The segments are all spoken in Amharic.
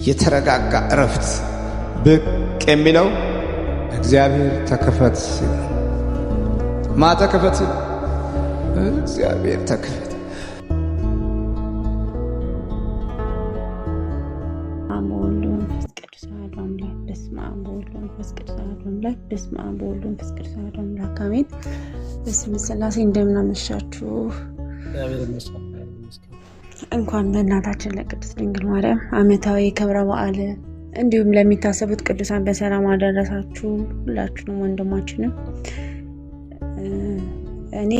የተረጋጋ እረፍት ብቅ የሚለው እግዚአብሔር ተከፈት ማተከፈት እግዚአብሔር ተከፈት አሞሉን ፍስቅዱስ አምላክ በስመ አብ ወወልድ ወመንፈስ ቅዱስ አምላክ በስመ አብ ወወልድ ወመንፈስ ቅዱስ አምላክ አሜን። በስመ ሥላሴ እንደምን አመሻችሁ። እንኳን ለእናታችን ለቅድስት ድንግል ማርያም ዓመታዊ ክብረ በዓል እንዲሁም ለሚታሰቡት ቅዱሳን በሰላም አደረሳችሁ። ሁላችሁንም ወንድማችንም እኔ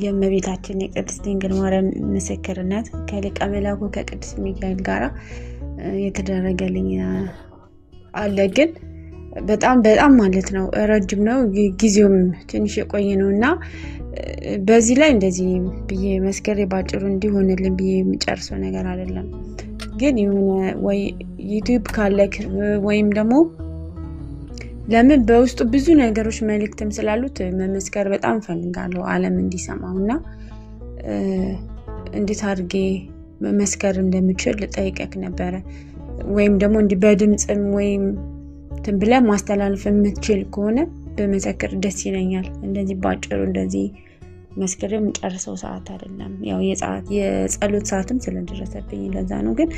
የእመቤታችን የቅድስት ድንግል ማርያም ምስክርነት ከሊቀ መላኩ ከቅዱስ ሚካኤል ጋራ የተደረገልኝ አለ። ግን በጣም ማለት ነው ረጅም ነው፣ ጊዜውም ትንሽ የቆየ ነውና በዚህ ላይ እንደዚህ ብዬ መስከሬ ባጭሩ እንዲሆንልን ብዬ የሚጨርሰው ነገር አይደለም። ግን የሆነ ወይ ዩቲዩብ ካለክ ወይም ደግሞ ለምን በውስጡ ብዙ ነገሮች መልእክትም ስላሉት መመስከር በጣም ፈልጋለሁ ዓለም እንዲሰማውና እንዴት አድርጌ መመስከር እንደምችል ልጠይቀክ ነበረ። ወይም ደግሞ እንዲህ በድምጽም ወይም ትንብለ ማስተላለፍ የምትችል ከሆነ በመሰከር ደስ ይለኛል። እንደዚህ ባጭሩ እንደዚህ መስከረም ጨርሰው ሰዓት አይደለም፣ ያው የጸሎት ሰዓትም ስለደረሰብኝ ለዛ ነው። ግን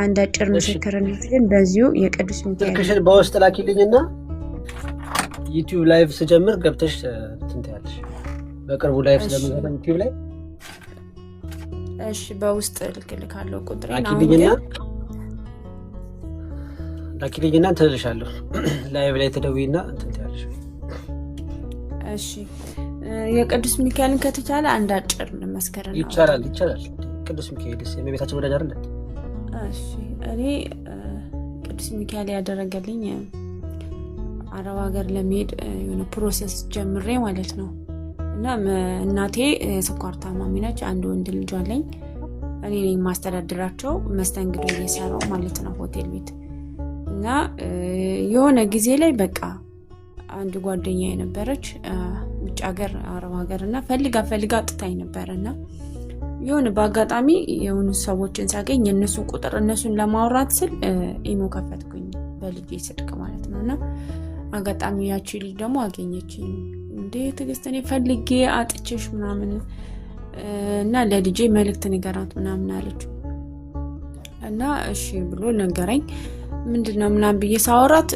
አንድ አጭር ምስክርነት ግን በዚሁ የቅዱስ ሚካኤል ትክክል በውስጥ ላኪልኝና ዩቲዩብ ላይቭ ስጀምር ገብተሽ ትንታያለሽ። በቅርቡ ላይቭ ስለምንገባ ዩቲዩብ ላይ እሺ፣ በውስጥ ልክልካለሁ። ቁጥሬን ላኪልኝና ትልልሻለሁ። ላይቭ ላይ ተደውይና ትንታያለሽ። እሺ፣ የቅዱስ ሚካኤልን ከተቻለ አንድ አጭር መስከረም ይቻላል። ቅዱስ ሚካኤልስ የእመቤታችን ወዳጅ አይደል? እሺ፣ እኔ ቅዱስ ሚካኤል ያደረገልኝ አረብ ሀገር ለመሄድ የሆነ ፕሮሰስ ጀምሬ ማለት ነው። እና እናቴ ስኳር ታማሚ ነች። አንድ ወንድ ልጅ አለኝ። እኔ ነኝ ማስተዳድራቸው፣ መስተንግዶ እየሰራው ማለት ነው ሆቴል ቤት። እና የሆነ ጊዜ ላይ በቃ አንድ ጓደኛ የነበረች ውጭ ሀገር አረብ ሀገር እና ፈልጋ ጥታኝ ነበርና የሆነ በአጋጣሚ የሆኑ ሰዎችን ሳገኝ የነሱን ቁጥር እነሱን ለማውራት ስል ኢሞ ከፈትኩኝ በልጄ ስልክ ማለት ነውና አጋጣሚ ያቺ ልጅ ደግሞ አገኘችኝ። እንዴ ትግስት እኔ ፈልጌ አጥቼሽ ምናምን እና ለልጄ መልእክት ንገራት ምናምን አለች። እና እሺ ብሎ ነገረኝ። ምንድነው ምናምን ብዬ ሳወራት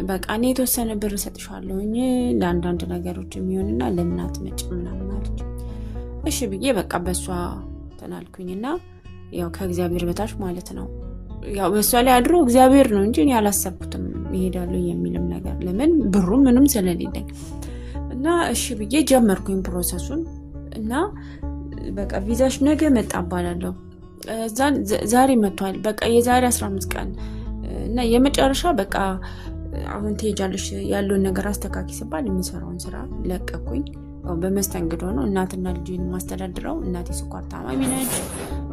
በቃ እኔ የተወሰነ ብር ሰጥሻለሁኝ ለአንዳንድ ነገሮች የሚሆንና ለእናት መጭ ምናምን አለች። እሺ ብዬ በቃ በሷ ተናልኩኝና ያው ከእግዚአብሔር በታች ማለት ነው ያው በሷ ላይ አድሮ እግዚአብሔር ነው እንጂ እኔ አላሰብኩትም ይሄዳሉ የሚልም ነገር ለምን ብሩ ምንም ስለሌለኝ። እና እሺ ብዬ ጀመርኩኝ ፕሮሰሱን። እና በቃ ቪዛሽ ነገ መጣ ባላለሁ ዛሬ መጥቷል። በቃ የዛሬ 15 ቀን እና የመጨረሻ በቃ አሁን ትሄጃለሽ ያለውን ነገር አስተካኪ ሲባል የሚሰራውን ስራ ለቀኩኝ። በመስተንግዶ ነው እናትና ልጅን ማስተዳድረው። እናቴ ስኳር ታማሚ ነች፣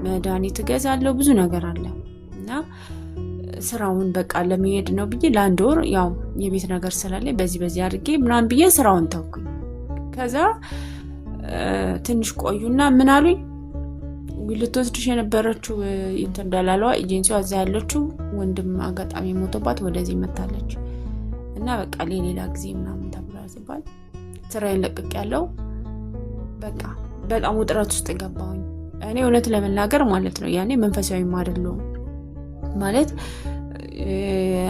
መድኃኒት እገዛለሁ፣ ብዙ ነገር አለ። እና ስራውን በቃ ለመሄድ ነው ብዬ ለአንድ ወር ያው የቤት ነገር ስላለኝ በዚህ አድርጌ ምናምን ብዬ ስራውን ተውኩኝ። ከዛ ትንሽ ቆዩና ምን አሉኝ፣ ልትወስድሽ የነበረችው ኢንተርዳላላዋ ኤጀንሲዋ እዛ ያለችው ወንድም አጋጣሚ ሞቶባት ወደዚህ መታለች እና በቃ ሌላ ጊዜ ምናምን ተብሏል ሲባል ስራዬን ለቅቅ ያለው በቃ በጣም ውጥረት ውስጥ ገባሁኝ። እኔ እውነት ለመናገር ማለት ነው ያኔ መንፈሳዊ አይደለሁም ማለት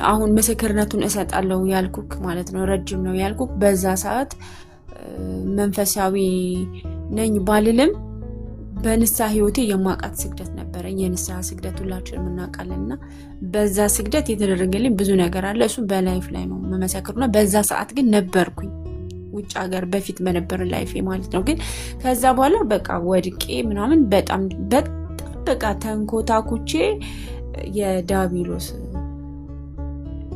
አሁን ምስክርነቱን እሰጣለሁ ያልኩክ ማለት ነው ረጅም ነው ያልኩክ በዛ ሰዓት መንፈሳዊ ነኝ ባልልም በንስሐ ህይወቴ የማቃት ስግደት ነበረኝ። የንስሐ ስግደት ሁላችንም እናውቃለንና በዛ ስግደት የተደረገልኝ ብዙ ነገር አለ። እሱ በላይፍ ላይ ነው መመሰክሩና በዛ ሰዓት ግን ነበርኩኝ ውጭ ሀገር በፊት በነበር ላይፍ ማለት ነው። ግን ከዛ በኋላ በቃ ወድቄ ምናምን በጣም በቃ ተንኮታኩቼ የዳቢሎስ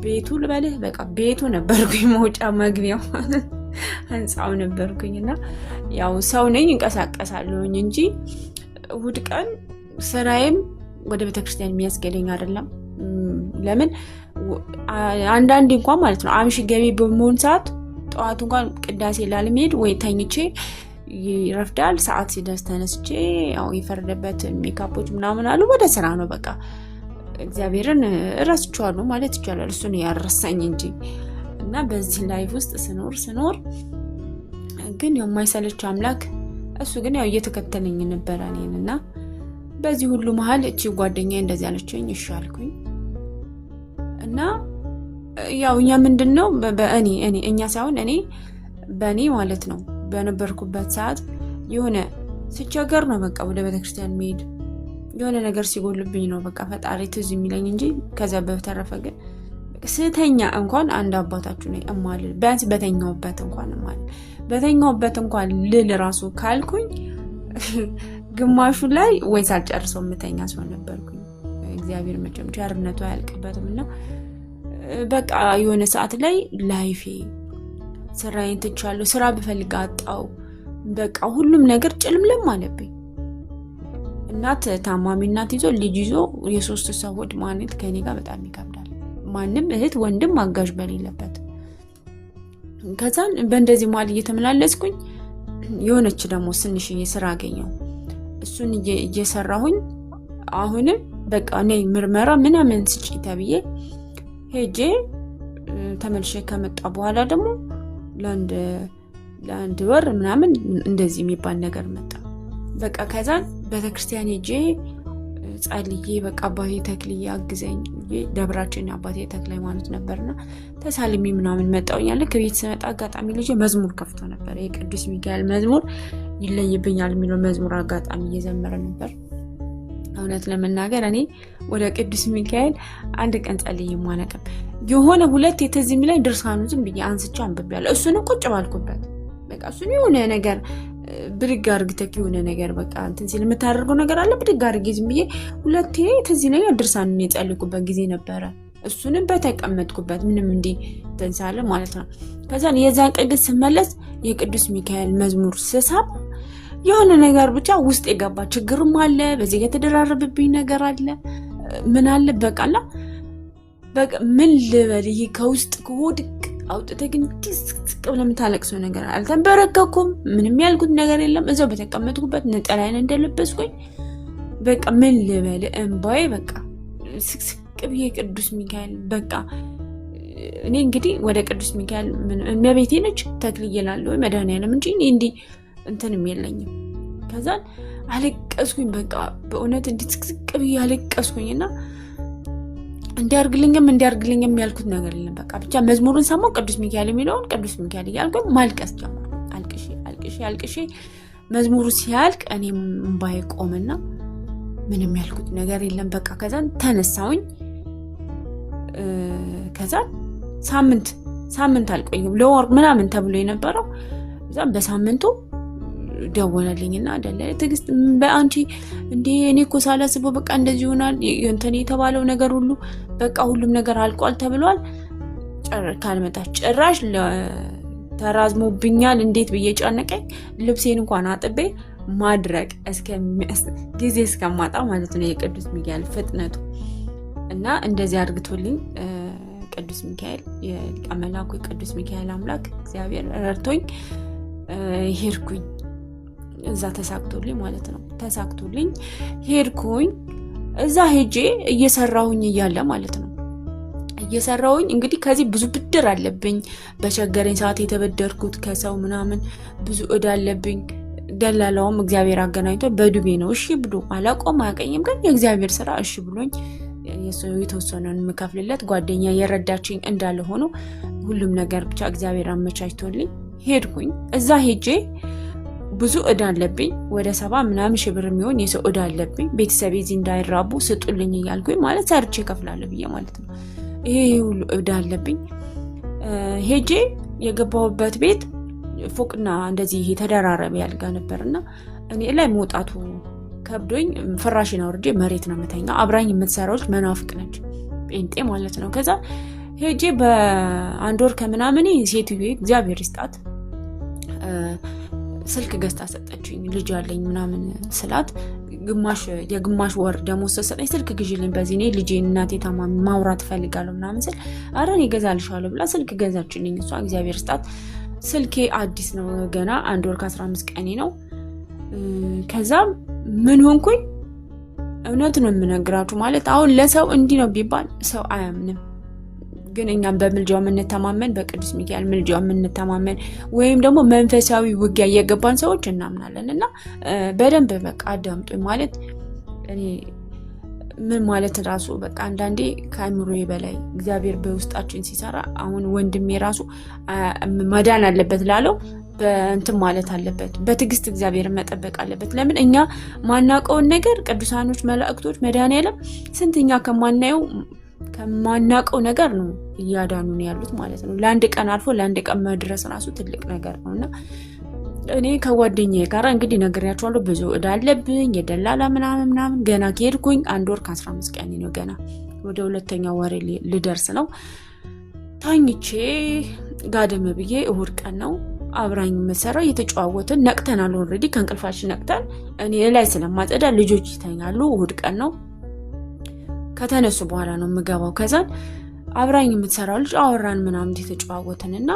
ቤቱ ልበልህ በቃ ቤቱ ነበርኩኝ፣ መውጫ መግቢያው ህንጻው ነበርኩኝና ያው ሰው ነኝ እንቀሳቀሳለሁኝ እንጂ እሑድ ቀን ስራዬም ወደ ቤተክርስቲያን የሚያስገደኝ አይደለም። ለምን አንዳንዴ እንኳን ማለት ነው አምሽ ገቢ በመሆን ሰዓት ጠዋት እንኳን ቅዳሴ ላለመሄድ ወይ ተኝቼ ይረፍዳል። ሰዓት ሲደርስ ተነስቼ ያው የፈረደበት ሜካፖች ምናምን አሉ ወደ ስራ ነው በቃ እግዚአብሔርን እረስቸዋለሁ ማለት ይቻላል። እሱን ያረሳኝ እንጂ እና በዚህ ላይፍ ውስጥ ስኖር ግን የማይሰለች አምላክ እሱ ግን ያው እየተከተለኝ ነበር እኔን እና በዚህ ሁሉ መሀል እቺ ጓደኛዬ እንደዚህ አለችኝ። እሺ አልኩኝ እና ያው እኛ ምንድነው እኛ ሳይሆን እኔ በእኔ ማለት ነው በነበርኩበት ሰዓት የሆነ ሲቸገር ነው በቃ ወደ ቤተክርስቲያን መሄድ የሆነ ነገር ሲጎልብኝ ነው በቃ ፈጣሪ ትዝ የሚለኝ እንጂ ከዛ በተረፈ ግን ስተኛ እንኳን አንድ አባታችሁ ነኝ እማልል ቢያንስ በተኛውበት እንኳን ልል ራሱ ካልኩኝ ግማሹ ላይ ወይ ሳልጨርሰው ምተኛ ሰው ነበርኩኝ። እግዚአብሔር መቼም ቸርነቱ አያልቅበትምና በቃ የሆነ ሰዓት ላይ ላይፌ ስራዬን ትቻለሁ። ስራ ብፈልግ አጣው። በቃ ሁሉም ነገር ጭልምልም አለብኝ። እናት ታማሚ እናት ይዞ ልጅ ይዞ የሶስት ሰዎች ማንነት ከኔ ጋር በጣም ይከብዳል። ማንም እህት ወንድም አጋዥ በሌለበት ከዛን በእንደዚህ መሀል እየተመላለስኩኝ የሆነች ደግሞ ስንሽዬ ስራ አገኘው። እሱን እየሰራሁኝ አሁንም በቃ ነይ ምርመራ ምናምን ስጪ ተብዬ ሄጄ ተመልሼ ከመጣ በኋላ ደግሞ ለአንድ ወር ምናምን እንደዚህ የሚባል ነገር መጣ። በቃ ከዛን ቤተክርስቲያን ሄጄ ጸልዬ በቃ አባቴ ተክልዬ አግዘኝ ደብራችን አባቴ ተክለ ሃይማኖት ነበርና ተሳልሚ ምናምን መጣውኛል። ከቤት ስመጣ አጋጣሚ ልጅ መዝሙር ከፍቶ ነበር። የቅዱስ ሚካኤል መዝሙር ይለይብኛል የሚለው መዝሙር አጋጣሚ እየዘመረ ነበር። እውነት ለመናገር እኔ ወደ ቅዱስ ሚካኤል አንድ ቀን ጸልዬ ማለቀም የሆነ ሁለት የተዚ የሚለኝ ድርሳኑ ዝም ብዬ አንስቼ አንብቤያለሁ። እሱንም ቁጭ ባልኩበት በቃ እሱን የሆነ ነገር ብድግ አድርግተክ የሆነ ነገር በቃ እንትን ሲል የምታደርገው ነገር አለ። ብድግ አድርጌ ዝም ብዬ ሁለቴ ተዚ ላይ ድርሳኑን የጸልይኩበት ጊዜ ነበረ። እሱንም በተቀመጥኩበት ምንም እንዲህ ተንሳለ ማለት ነው። ከዛን የዛን ቀን ስመለስ የቅዱስ ሚካኤል መዝሙር ስሰማ የሆነ ነገር ብቻ ውስጥ የገባ ችግርም አለ። በዚህ የተደራረበብኝ ነገር አለ ምን አለ በቃላ በቃ ምን ልበል ይሄ ከውስጥ ከሆድቅ አውጥተህ ግን ትስቅ ብለህ የምታለቅሰው ነገር አልተንበረከኩም። ምንም ያልኩት ነገር የለም። እዛው በተቀመጥኩበት ነጠላዬን እንደለበስኩኝ በቃ ምን ልበል እንባዬ በቃ ስቅስቅ ብዬ ቅዱስ ሚካኤል በቃ እኔ እንግዲህ ወደ ቅዱስ ሚካኤል እመቤቴ ነች ተክልዬ እላለሁ መድኃኒዓለም እንጂ እንዲህ እንትንም የለኝም። ከዛን አለቀስኩኝ በቃ በእውነት እንድትስቅስቅ ብዬ አለቀስኩኝና እንዲያርግልኝም ያልኩት ነገር የለም። በቃ ብቻ መዝሙሩን ሰማሁ። ቅዱስ ሚካኤል የሚለውን ቅዱስ ሚካኤል እያልኩኝ ማልቀስ ጀመርኩ። አልቅሼ መዝሙሩ ሲያልቅ እኔም እንባዬ ቆመና ምንም ያልኩት ነገር የለም። በቃ ከዛን ተነሳሁኝ። ከዛን ሳምንት አልቆየም ለወር ምናምን ተብሎ የነበረው እዛም በሳምንቱ ደወለልኝና ደለለ ትግስት በአንቺ እንዴ እኔ እኮ ሳላስበው በቃ እንደዚህ ይሆናል እንትን የተባለው ነገር ሁሉ በቃ ሁሉም ነገር አልቋል ተብሏል። ካልመጣች ጭራሽ ተራዝሞብኛል እንዴት ብዬ ጨነቀኝ። ልብሴን እንኳን አጥቤ ማድረቅ ጊዜ እስከማጣ ማለት ነው የቅዱስ ሚካኤል ፍጥነቱ እና እንደዚህ አድርግቶልኝ ቅዱስ ሚካኤል የሊቀ መላኩ ቅዱስ ሚካኤል አምላክ እግዚአብሔር ረድቶኝ ሄድኩኝ። እዛ ተሳክቶልኝ ማለት ነው ተሳክቶልኝ ሄድኩኝ። እዛ ሄጄ እየሰራሁኝ እያለ ማለት ነው እየሰራሁኝ እንግዲህ ከዚህ ብዙ ብድር አለብኝ። በቸገረኝ ሰዓት የተበደርኩት ከሰው ምናምን ብዙ እዳ አለብኝ። ደላላውም እግዚአብሔር አገናኝቶ በዱቤ ነው እሺ ብሎ አላቆም አያቀኝም። ግን የእግዚአብሔር ስራ እሺ ብሎኝ የተወሰነውን የምከፍልለት ጓደኛ የረዳችኝ እንዳለ ሆኖ ሁሉም ነገር ብቻ እግዚአብሔር አመቻችቶልኝ ሄድኩኝ። እዛ ሄጄ ብዙ እዳ አለብኝ። ወደ 70 ምናምን ሺህ ብር የሚሆን የሰው እዳ አለብኝ። ቤተሰቤ እዚህ እንዳይራቡ ስጡልኝ እያልኩኝ ማለት ሰርቼ እከፍላለሁ ብዬ ማለት ነው። ይሄ ሁሉ እዳ አለብኝ። ሄጄ የገባሁበት ቤት ፎቅና እንደዚህ ተደራራቢ ያልጋ ነበርና እኔ ላይ መውጣቱ ከብዶኝ ፍራሽን አውርጄ መሬት ነው የምተኛው። አብራኝ የምትሰራዎች መናፍቅ ነች ጴንጤ ማለት ነው። ከዛ ሄጄ በአንድ ወር ከምናምን ሴትዬ እግዚአብሔር ይስጣት ስልክ ገዝታ ሰጠችኝ። ልጅ አለኝ ምናምን ስላት የግማሽ ወር ደሞዝ ሰጠኝ። ስልክ ግዢልኝ በዚህ እኔ ልጄን እናቴ ታማሚ ማውራት ፈልጋለሁ ምናምን ስል አረ እኔ እገዛልሻለሁ ብላ ስልክ ገዛችልኝ እሷ እግዚአብሔር ይስጣት። ስልኬ አዲስ ነው ገና 1 ወር ከ15 ቀኔ ነው። ከዛ ምን ሆንኩኝ እውነት ነው የምነግራችሁ። ማለት አሁን ለሰው እንዲህ ነው ቢባል ሰው አያምንም። ግን እኛም በምልጃው የምንተማመን በቅዱስ ሚካኤል ምልጃው የምንተማመን ወይም ደግሞ መንፈሳዊ ውጊያ እየገባን ሰዎች እናምናለን። እና በደንብ በቃ አዳምጡኝ። ማለት እኔ ምን ማለት ራሱ በቃ አንዳንዴ ከአእምሮዬ በላይ እግዚአብሔር በውስጣችን ሲሰራ አሁን ወንድሜ ራሱ መዳን አለበት ላለው በእንትን ማለት አለበት፣ በትዕግስት እግዚአብሔር መጠበቅ አለበት። ለምን እኛ ማናውቀውን ነገር ቅዱሳኖች መላእክቶች መድኃኔዓለም ስንትኛ ከማናውቀው ነገር ነው እያዳኑን ያሉት ማለት ነው። ለአንድ ቀን አልፎ ለአንድ ቀን መድረስ ራሱ ትልቅ ነገር ነው። እና እኔ ከጓደኛዬ ጋር እንግዲህ ነግሬያቸዋለሁ፣ ብዙ እዳ አለብኝ የደላላ ምናምን ገና ከሄድኩኝ 1 ወር ከ15 ቀን ነው። ገና ወደ 2ኛው ወሬ ልደርስ ነው። ታኝቼ ጋደም ብዬ እሑድ ቀን ነው አብራኝ መሰራው እየተጫወትን ነቅተናል። ኦልሬዲ ከእንቅልፋችን ነቅተን እኔ ላይ ስለማጸዳ ልጆች ይተኛሉ። እሑድ ቀን ነው። ከተነሱ በኋላ ነው የምገባው። ከዛን አብራኝ የምትሰራው ልጅ አወራን ምናምን የተጫወትንና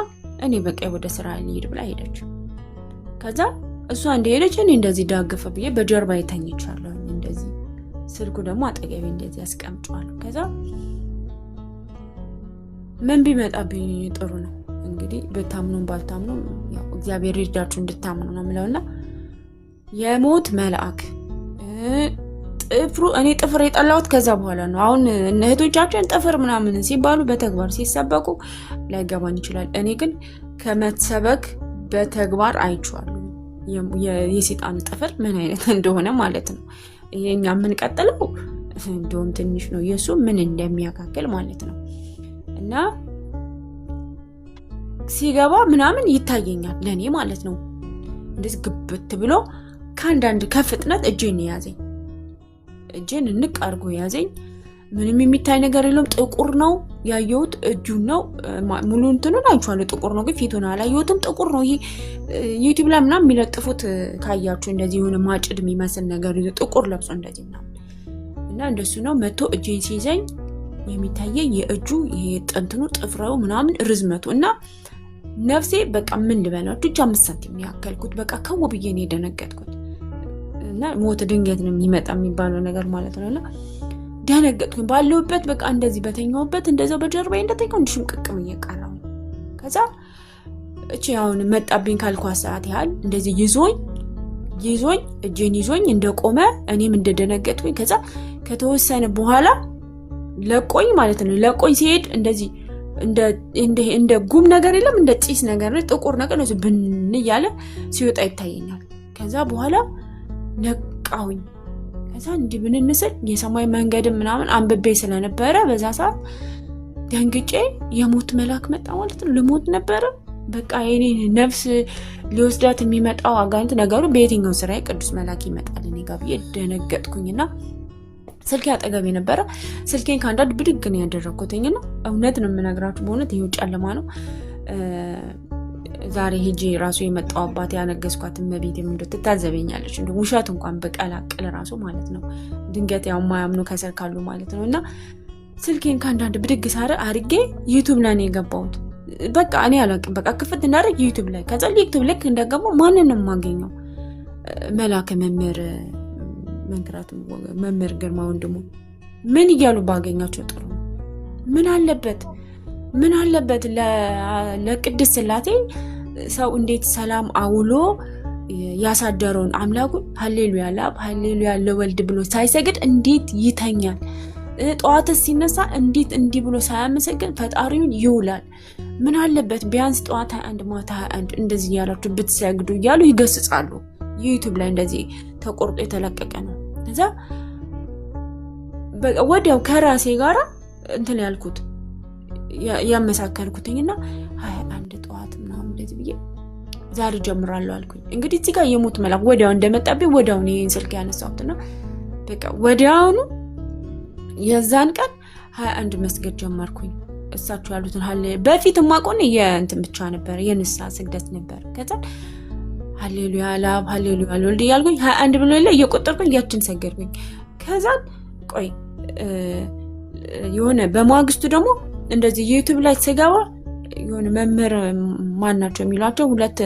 እኔ በቃ ወደ ስራ ልሄድ ብላ ሄደች። ከዛ እሷ እንደሄደች እኔ እንደዚህ ዳግፈ ብዬ በጀርባ ተኝቻለሁ። እንደዚህ ስልኩ ደግሞ አጠገቤ እንደዚህ አስቀምጫለሁ። ከዛ ምን ቢመጣብኝ ጥሩ ነው እንግዲህ በታምኑም ባልታምኑም ያው እግዚአብሔር ይርዳችሁ እንድታምኑ ነው የምለውና የሞት መልአክ ጥፍሩ እኔ ጥፍር የጠላሁት ከዛ በኋላ ነው። አሁን እህቶቻችን ጥፍር ምናምን ሲባሉ በተግባር ሲሰበቁ ላይገባን ይችላል። እኔ ግን ከመሰበክ በተግባር አይቻለሁ የሰይጣን ጥፍር ምን አይነት እንደሆነ ማለት ነው። የኛ የምንቀጥለው እንደውም ትንሽ ነው የሱ ምን እንደሚያካክል ማለት ነው። እና ሲገባ ምናምን ይታየኛል ለኔ ማለት ነው። እንደዚህ ግብት ብሎ ከአንዳንድ ከፍጥነት እጄን ያዘኝ። እጄን እንቅ አድርጎ ያዘኝ። ምንም የሚታይ ነገር የለውም። ጥቁር ነው ያየሁት፣ እጁን ነው ሙሉ እንትኑን አይቻለሁ። ጥቁር ነው ግን ፊቱን አላየሁትም። ጥቁር ነው። ይሄ ዩቲዩብ ላይ ምናምን የሚለጥፉት ካያችሁ እንደዚህ የሆነ ማጭድ የሚመስል ነገር ይዞ ጥቁር ለብሶ እንደዚህ ምናምን እና እንደሱ ነው መጥቶ እጄን ሲይዘኝ የሚታየኝ የእጁ ይሄ ጥንትኑ ጥፍራው ምናምን ርዝመቱ እና ነፍሴ በቃ ምን ልበላችሁ 5 ሳንቲም ያከልኩት በቃ ከው ብዬ ነው የደነገጥኩት። እና ሞት ድንገት ነው የሚመጣ የሚባለው ነገር ማለት ነውና ደነገጥኩኝ። ባለውበት በቃ እንደዚህ በተኛውበት እንደዛው በጀርባዬ እንደተኛው እንድሽምቅቅም እየቀረው ከዛ እቺ አሁን መጣብኝ ካልኳት ሰዓት ያህል እንደዚህ ይዞኝ እጄን ይዞኝ እንደቆመ እኔም እንደደነገጥኩኝ ከዛ ከተወሰነ በኋላ ለቆኝ ማለት ነው። ለቆኝ ሲሄድ እንደዚህ እንደ ጉም ነገር የለም እንደ ጢስ ነገር ነው ጥቁር ነገር ነው ብን እያለ ሲወጣ ይታየኛል። ከዛ በኋላ ነቃውኝ። ከዛ እንዲህ ብንንስል የሰማይ መንገድ ምናምን አንብቤ ስለነበረ በዛ ሰዓት ደንግጬ የሞት መልአክ መጣ ማለት ነው። ልሞት ነበረ በቃ የኔ ነፍስ ሊወስዳት የሚመጣው አጋንንት ነገሩ በየትኛው ስራዬ ቅዱስ መልአክ ይመጣል እኔ ጋር ብዬ ደነገጥኩኝና ስልኬ አጠገቤ ነበረ። ስልኬን ካንዳድ ብድግ ነው ያደረኩትኝና እውነት ነው የምነግራችሁ በእውነት ይሄው ጨለማ ነው። ዛሬ ሄጄ ራሱ የመጣው አባቴ ያነገስኳት እመቤቴ ምንድነው ትታዘበኛለች እንደ ውሸት እንኳን በቀላቅል ራሱ ማለት ነው። ድንገት ያው ማያምኑ ከሰር ካሉ ማለት ነውና ስልኬን ካንዳድ ብድግ ሳረ አርጌ ዩቲዩብ ላይ ነው የገባሁት። በቃ እኔ አላውቅም በቃ ክፍት እንዳደረግ ዩቲዩብ ላይ ከዛ ዩቲዩብ ላይ እንደገባው ማንንም ማገኘው መልአከ መምህር መንክራቱ መምህር ግርማ ወንድሙ ምን ይያሉ ባገኛቸው ጥሩ ነው። ምን አለበት ለቅድስት ስላሴ ሰው እንዴት ሰላም አውሎ ያሳደረውን አምላኩን ሃሌሉያ ለአብ ሃሌሉያ ለወልድ ብሎ ሳይሰግድ እንዴት ይተኛል? ጠዋት ሲነሳ እንዴት እንዲህ ብሎ ሳያመሰግን ፈጣሪውን ይውላል? ምን አለበት ቢያንስ ጠዋት 21 ማታ 21 እንደዚህ ያላችሁ ብትሰግዱ እያሉ ይገስጻሉ። ዩቲዩብ ላይ እንደዚህ ተቆርጦ የተለቀቀ ነው። ከዛ ወዲያው ከራሴ ጋር እንትን ያልኩት ያመሳከርኩትኝና 21 ጠዋት ምናምን እንደዚህ ብዬ ዛሬ ጀምራለሁ አልኩኝ። እንግዲህ እዚህ ጋር የሞት መልአክ ወዲያው እንደመጣብኝ ወዲያው ነው ይሄን ስልክ ያነሳሁትና በቃ ወዲያውኑ የዛን ቀን 21 መስገድ ጀመርኩኝ። እሳቸው ያሉትን በፊት ማቆን የእንትን ብቻ ነበር የንስሐ ስግደት ነበር። ከዛ ሃሌሉያ ለአብ ሃሌሉያ ለወልድ እያልኩኝ 21 ብሎ ላይ እየቆጠርኩኝ ያችን ሰገድኩኝ። ከዛ ቆይ የሆነ በማግስቱ ደግሞ እንደዚህ ዩቲዩብ ላይ ስገባ የሆነ መምህር ማናቸው የሚሏቸው 2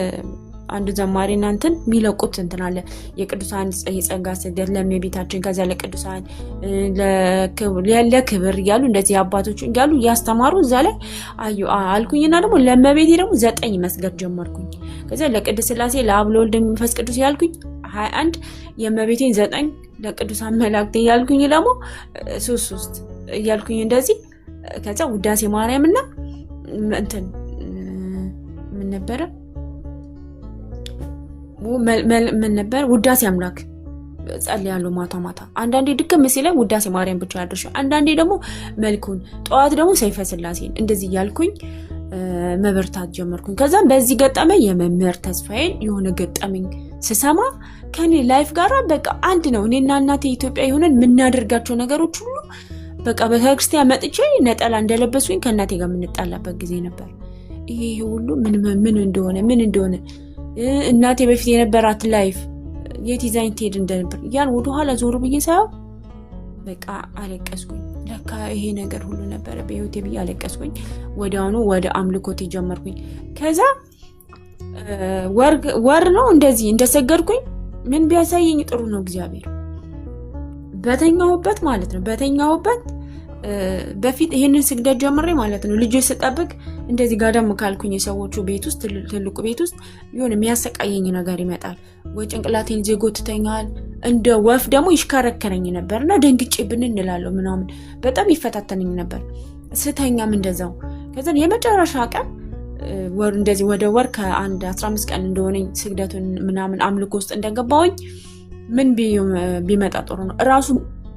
አንዱ ዘማሪና እንትን የሚለቁት እንትን አለ የቅዱሳን የጸጋ ስግደት ለእመቤታችን ከዛ ለቅዱሳን ለክብር እያሉ እንደዚህ አባቶች እያሉ ያስተማሩ እዛ ላይ አልኩኝና ደግሞ ለእመቤቴ ደግሞ 9 መስገድ ጀመርኩኝ። ከዛ ለቅድስት ሥላሴ ለአብ ለወልድ መንፈስ ቅዱስ ያልኩኝ 21 የእመቤቴን 9 ለቅዱሳን መላእክት ያልኩኝ ደግሞ 3 እያልኩኝ እንደዚህ ከዛ ውዳሴ ማርያምና እንትን ምን ነበር ውዳሴ አምላክ ጸልያለሁ ማታ አንዳንዴ ድክም ሲለኝ ውዳሴ ማርያም ብቻ አድርሽ አንዳንዴ ደግሞ መልኩን ጠዋት ደግሞ ሰይፈ ሥላሴን እንደዚህ ያልኩኝ መበርታት ጀመርኩኝ። ከዛም በዚህ ገጠመኝ የመምህር ተስፋዬን የሆነ ገጠመኝ ስሰማ ከኔ ላይፍ ጋራ በቃ አንድ ነው። እኔና እናቴ ኢትዮጵያ የሆነን የምናደርጋቸው ነገሮች ሁሉ በቃ ቤተክርስቲያን መጥቼ ነጠላ እንደለበስኩኝ ከእናቴ ጋር የምንጣላበት ጊዜ ነበር። ይሄ ሁሉ ምን እንደሆነ እናቴ በፊት የነበራት ላይፍ የት ይዛኝ ትሄድ እንደነበር ያን ወደኋላ ዞር ብዬ ሳየው በቃ አለቀስኩኝ። ለካ ይሄ ነገር ሁሉ ነበረ በህይወቴ ብዬ አለቀስኩኝ። ወዲያውኑ ወደ አምልኮት ጀመርኩኝ። ከዛ ወር ነው እንደዚህ እንደሰገድኩኝ ምን ቢያሳየኝ ጥሩ ነው እግዚአብሔር በተኛሁበት ማለት ነው በፊት ይሄንን ስግደት ጀምሬ ማለት ነው ልጅ ስጠብቅ እንደዚህ ጋደም ካልኩኝ የሰዎቹ ቤት ውስጥ ትልቁ ቤት ውስጥ የሆነ የሚያሰቃየኝ ነገር ይመጣል ወይ ጭንቅላቴን ይጎትተኛል እንደ ወፍ ደግሞ ይሽከረከረኝ ነበርና ደንግጬ ብንንላለሁ ምናምን በጣም ይፈታተነኝ ነበር። ስተኛም እንደዛው ከዛ የመጨረሻ ቀን ወር እንደዚህ ወደ ወር ከአንድ 15 ቀን እንደሆነኝ ስግደቱን ምናምን አምልኮ ውስጥ እንደገባሁኝ ምን ቢመጣ ጥሩ ነው ራሱ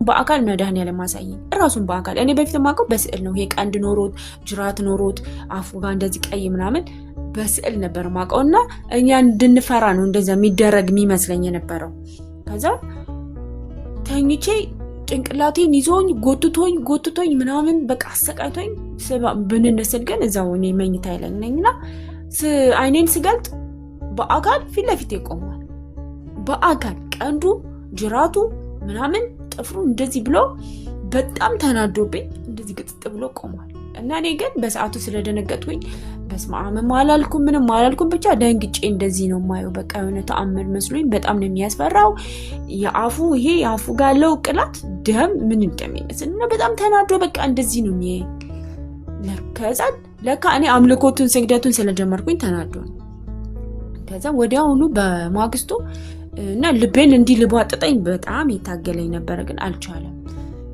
በአካል መድኃኒዓለም ማሳየኝ ራሱን በአካል እኔ በፊት ማቀው በስዕል ነው ይሄ ቀንድ ኖሮት ጅራት ኖሮት አፉ ጋር እንደዚህ ቀይ ምናምን በስዕል ነበር ማቀውና እኛ እንድንፈራ ነው እንደዛ የሚደረግ የሚመስለኝ የነበረው። ከዛ ተኝቼ ጭንቅላቴን ይዞኝ ጎትቶኝ ምናምን በቃ አሰቃይቶኝ ብንነስል ግን እዛው እኔ መኝታ ይለኝና አይኔን ስገልጥ በአካል ፊት ለፊት ይቆማል። በአካል ቀንዱ ጅራቱ ምናምን ጥፍሩ እንደዚህ ብሎ በጣም ተናዶብኝ እንደዚህ ግጥጥ ብሎ ቆሟል። እና እኔ ግን በሰዓቱ ስለደነገጥኩኝ በስማም ምንም አላልኩም ብቻ ደንግጬ እንደዚህ ነው ማየው በቃ የሆነ ተአምር መስሎኝ በጣም ነው የሚያስፈራው። የአፉ ጋር ያለው ቅላት ደም ምን እንደሚመስል እና በጣም ተናዶ በቃ እንደዚህ ነው ከዛ ለካ እኔ አምልኮቱን ስግደቱን ስለጀመርኩኝ ተናዶ ነው። ከዛ ወዲያውኑ በማግስቱ እና ልቤን እንዲህ ልቧጥጠኝ በጣም ይታገለኝ ነበር ግን አልቻለም።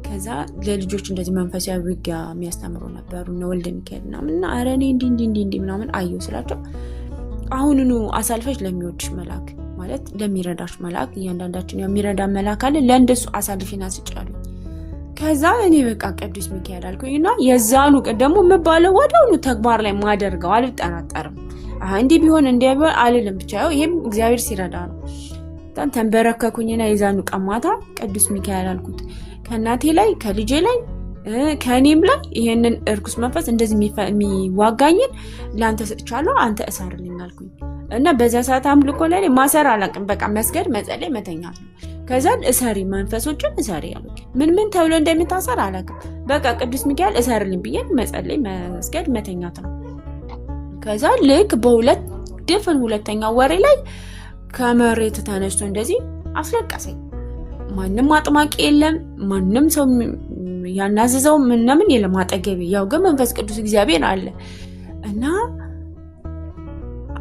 ከዛ ለልጆች እንደዚህ መንፈሳዊ ውጊያ የሚያስተምሩ ነበሩ እና ወልደ ሚካኤልና እና አረኔ እንዲህ ምናምን አየው ስላቸው አሁንኑ አሳልፈሽ ለሚወድሽ መልአክ ማለት ለሚረዳሽ መልአክ እያንዳንዳችን የሚረዳ መልአክ አለ ለእንደሱ አሳልፊና ስጫሉ። ከዛ እኔ በቃ ቅዱስ ሚካኤል አልኩኝና የዛኑ ቀደሙ መባለው ወዲያውኑ ተግባር ላይ ማደርገው አልጠራጠርም። እንዲህ ቢሆን አልልም ብቻ ይሄም እግዚአብሔር ሲረዳ ነው። ተንበረከኩኝና የዛኑ ቀማታ ቅዱስ ሚካኤል አልኩት ከእናቴ ላይ ከልጄ ላይ ከእኔም ላይ ይሄንን እርኩስ መንፈስ እንደዚህ የሚዋጋኝን ለአንተ ሰጥቻለሁ አንተ እሰርልኝ አልኩኝ። እና በዛ ሰዓት አምልኮ ላይ ማሰር አላውቅም በቃ መስገድ መጸለይ መተኛት ነው። ከዛን እሰሪ መንፈሶችን እሰሪ ያሉኝ ምን ተብሎ እንደሚታሰር አላውቅም በቃ ቅዱስ ሚካኤል እሰርልኝ ብዬ መጸለይ መስገድ መተኛት ነው። ከዛ ልክ ሁለተኛው ወሬ ላይ ከመሬት ተነስቶ እንደዚህ አስለቀሰኝ። ማንም አጥማቂ የለም ማንም ሰው ያናዘዘው ምንም የለም አጠገቤ ያው ግን መንፈስ ቅዱስ እግዚአብሔር አለ እና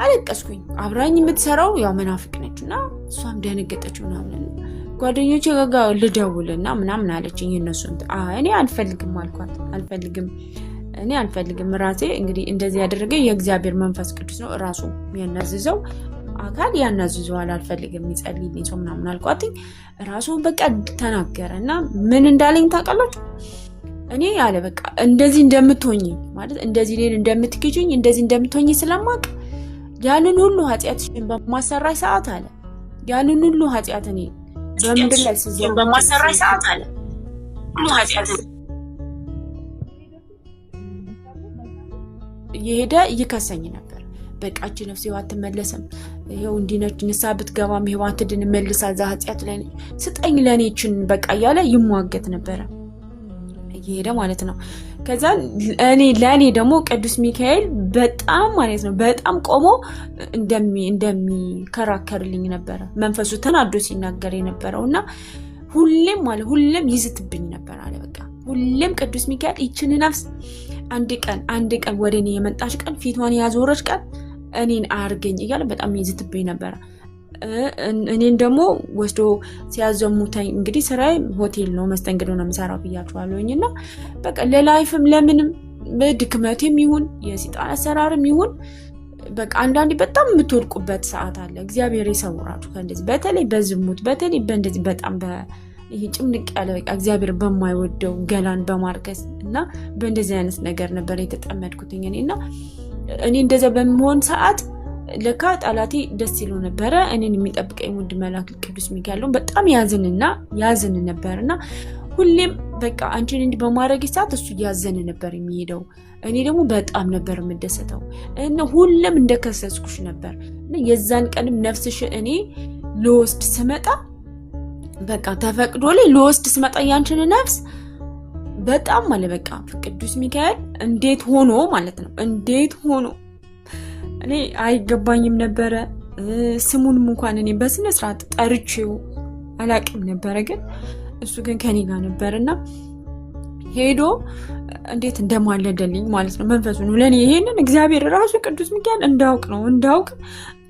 አለቀስኩኝ። አብራኝ የምትሰራው ያው መናፍቅ ነችና እሷም ደነገጠች ምናምን ጓደኞቼ ጋር ልደውልና ምናምን አለችኝ። እነሱን እኔ አልፈልግም አልኳት እኔ አልፈልግም ራሴ እንግዲህ እንደዚህ ያደረገ የእግዚአብሔር መንፈስ ቅዱስ ነው ራሱ የሚያናዝዘው አካል ያናዝዘዋል አልፈልግም ይጸልይልኝ ሰው ምናምን አልኳት። ራሱ በቃ ተናገረና ምን እንዳለኝ ታውቃላችሁ? እኔ ያለ በቃ እንደዚህ እንደምትሆኚ ማለት እንደዚህ ሌል እንደምትክጂኝ እንደዚህ እንደምትሆኚ ስለማቅ ያንን ሁሉ ኃጢአትሽን በማሰራይ ሰዓት አለ ያንን ሁሉ ኃጢአት እኔ በምድር ላይ ሲዘም በማሰራይ ሰዓት አለ ሁሉ ኃጢአት ይሄዳ ይከሰኝ ነበር። በቃች ነፍሴ አትመለስም ይሄው እንዲነች ንስሐ ብትገባም ይሄው አትድን መልሳ እዛ ኃጢአት ላይ ስጠኝ ለኔችን በቃ እያለ ይሟገት ነበር እየሄደ ማለት ነው። ከዛ ለእኔ ደግሞ ቅዱስ ሚካኤል በጣም ማለት ነው በጣም ቆሞ እንደሚከራከርልኝ ነበረ መንፈሱ ተናዶ ሲናገር የነበረው እና ሁሌም ይዝትብኝ ነበር አለ። በቃ ሁሌም ቅዱስ ሚካኤል ይችን ነፍስ አንድ ቀን ወደ እኔ የመጣች ቀን ፊቷን ያዞረች ቀን እኔን አያርገኝ እያለ በጣም ይዝትብኝ ነበረ። እኔን ደግሞ ወስዶ ሲያዘሙተኝ እንግዲህ ስራዬ ሆቴል ነው መስተንግዶ ነው የምሰራው ብያችኋለሁኝ እና በቃ ለላይፍም ለምንም ድክመትም ይሁን የሰይጣን አሰራርም ይሁን በቃ አንዳንዴ በጣም የምትወድቁበት ሰዓት አለ። እግዚአብሔር ይሰውራችሁ ከእንደዚህ በተለይ በዝሙት በተለይ በእንደዚህ በጣም ይሄ ጭምልቅ ያለ በቃ እግዚአብሔር በማይወደው ገላን በማርከስ እና በእንደዚህ አይነት ነገር ነበር የተጠመድኩትኝ እኔና እኔ እንደዛ በመሆን ሰዓት ለካ ጠላቴ ደስ ይለው ነበረ። እኔን የሚጠብቀኝ ውድ መልአክ ቅዱስ ሚካኤል በጣም ያዝን ነበርና ሁሌም በቃ አንቺን እንዲህ በማድረግ ሰዓት እሱ ያዘን ነበር የሚሄደው። እኔ ደግሞ በጣም ነበር የምደሰተው እና ሁሌም እንደከሰስኩሽ ነበር እና የዛን ቀንም ነፍስሽ እኔ ልወስድ ስመጣ በቃ ተፈቅዶልኝ ልወስድ ስመጣ ያንቺን ነፍስ በጣም ማለት በቃ ቅዱስ ሚካኤል እንዴት ሆኖ ማለት ነው እንዴት ሆኖ እኔ አይገባኝም ነበረ። ስሙንም እንኳን እኔ በስነ ስርዓት ጠርቼው አላቅም ነበረ። ግን እሱ ግን ከኔ ጋር ነበርና ሄዶ እንዴት እንደማለደልኝ ማለት ነው መንፈሱ ነው ለኔ ይሄንን እግዚአብሔር ራሱ ቅዱስ ሚካኤል እንዳውቅ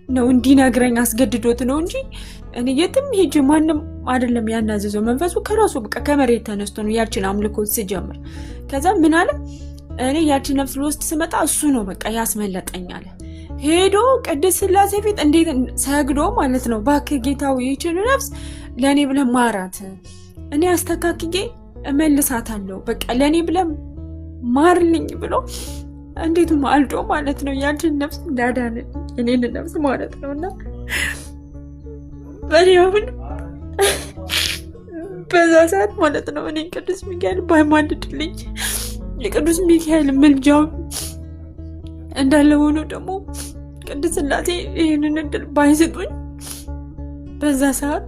ነው እንዲነግረኝ አስገድዶት ነው እንጂ እኔ የትም ሄጄ ማንም አይደለም ያናዘዘው። መንፈሱ ከራሱ በቃ ከመሬት ተነስቶ ነው ያችን አምልኮ ሲጀምር። ከዛ ምን አለ እኔ ያችን ነፍስ ልወስድ ስመጣ እሱ ነው በቃ ያስመለጠኝ አለ። ሄዶ ቅድስት ሥላሴ ፊት እንዴት ሰግዶ ማለት ነው እባክህ ጌታው ይህችን ነፍስ ለኔ ብለህ ማራት፣ እኔ አስተካክዬ እመልሳታለሁ፣ በቃ ለኔ ብለህ ማርልኝ ብሎ እንዴት ማልዶ ማለት ነው ያችን ነፍስ እንዳዳነ እኔን ነፍስ ማለት ነውና በሪያውን በዛ ሰዓት ማለት ነው እኔ ቅዱስ ሚካኤል ባይማልድልኝ የቅዱስ ሚካኤል ምልጃው እንዳለ ሆኖ ደግሞ ቅድስት ሥላሴ ይህንን እድል ባይሰጡኝ በዛ ሰዓት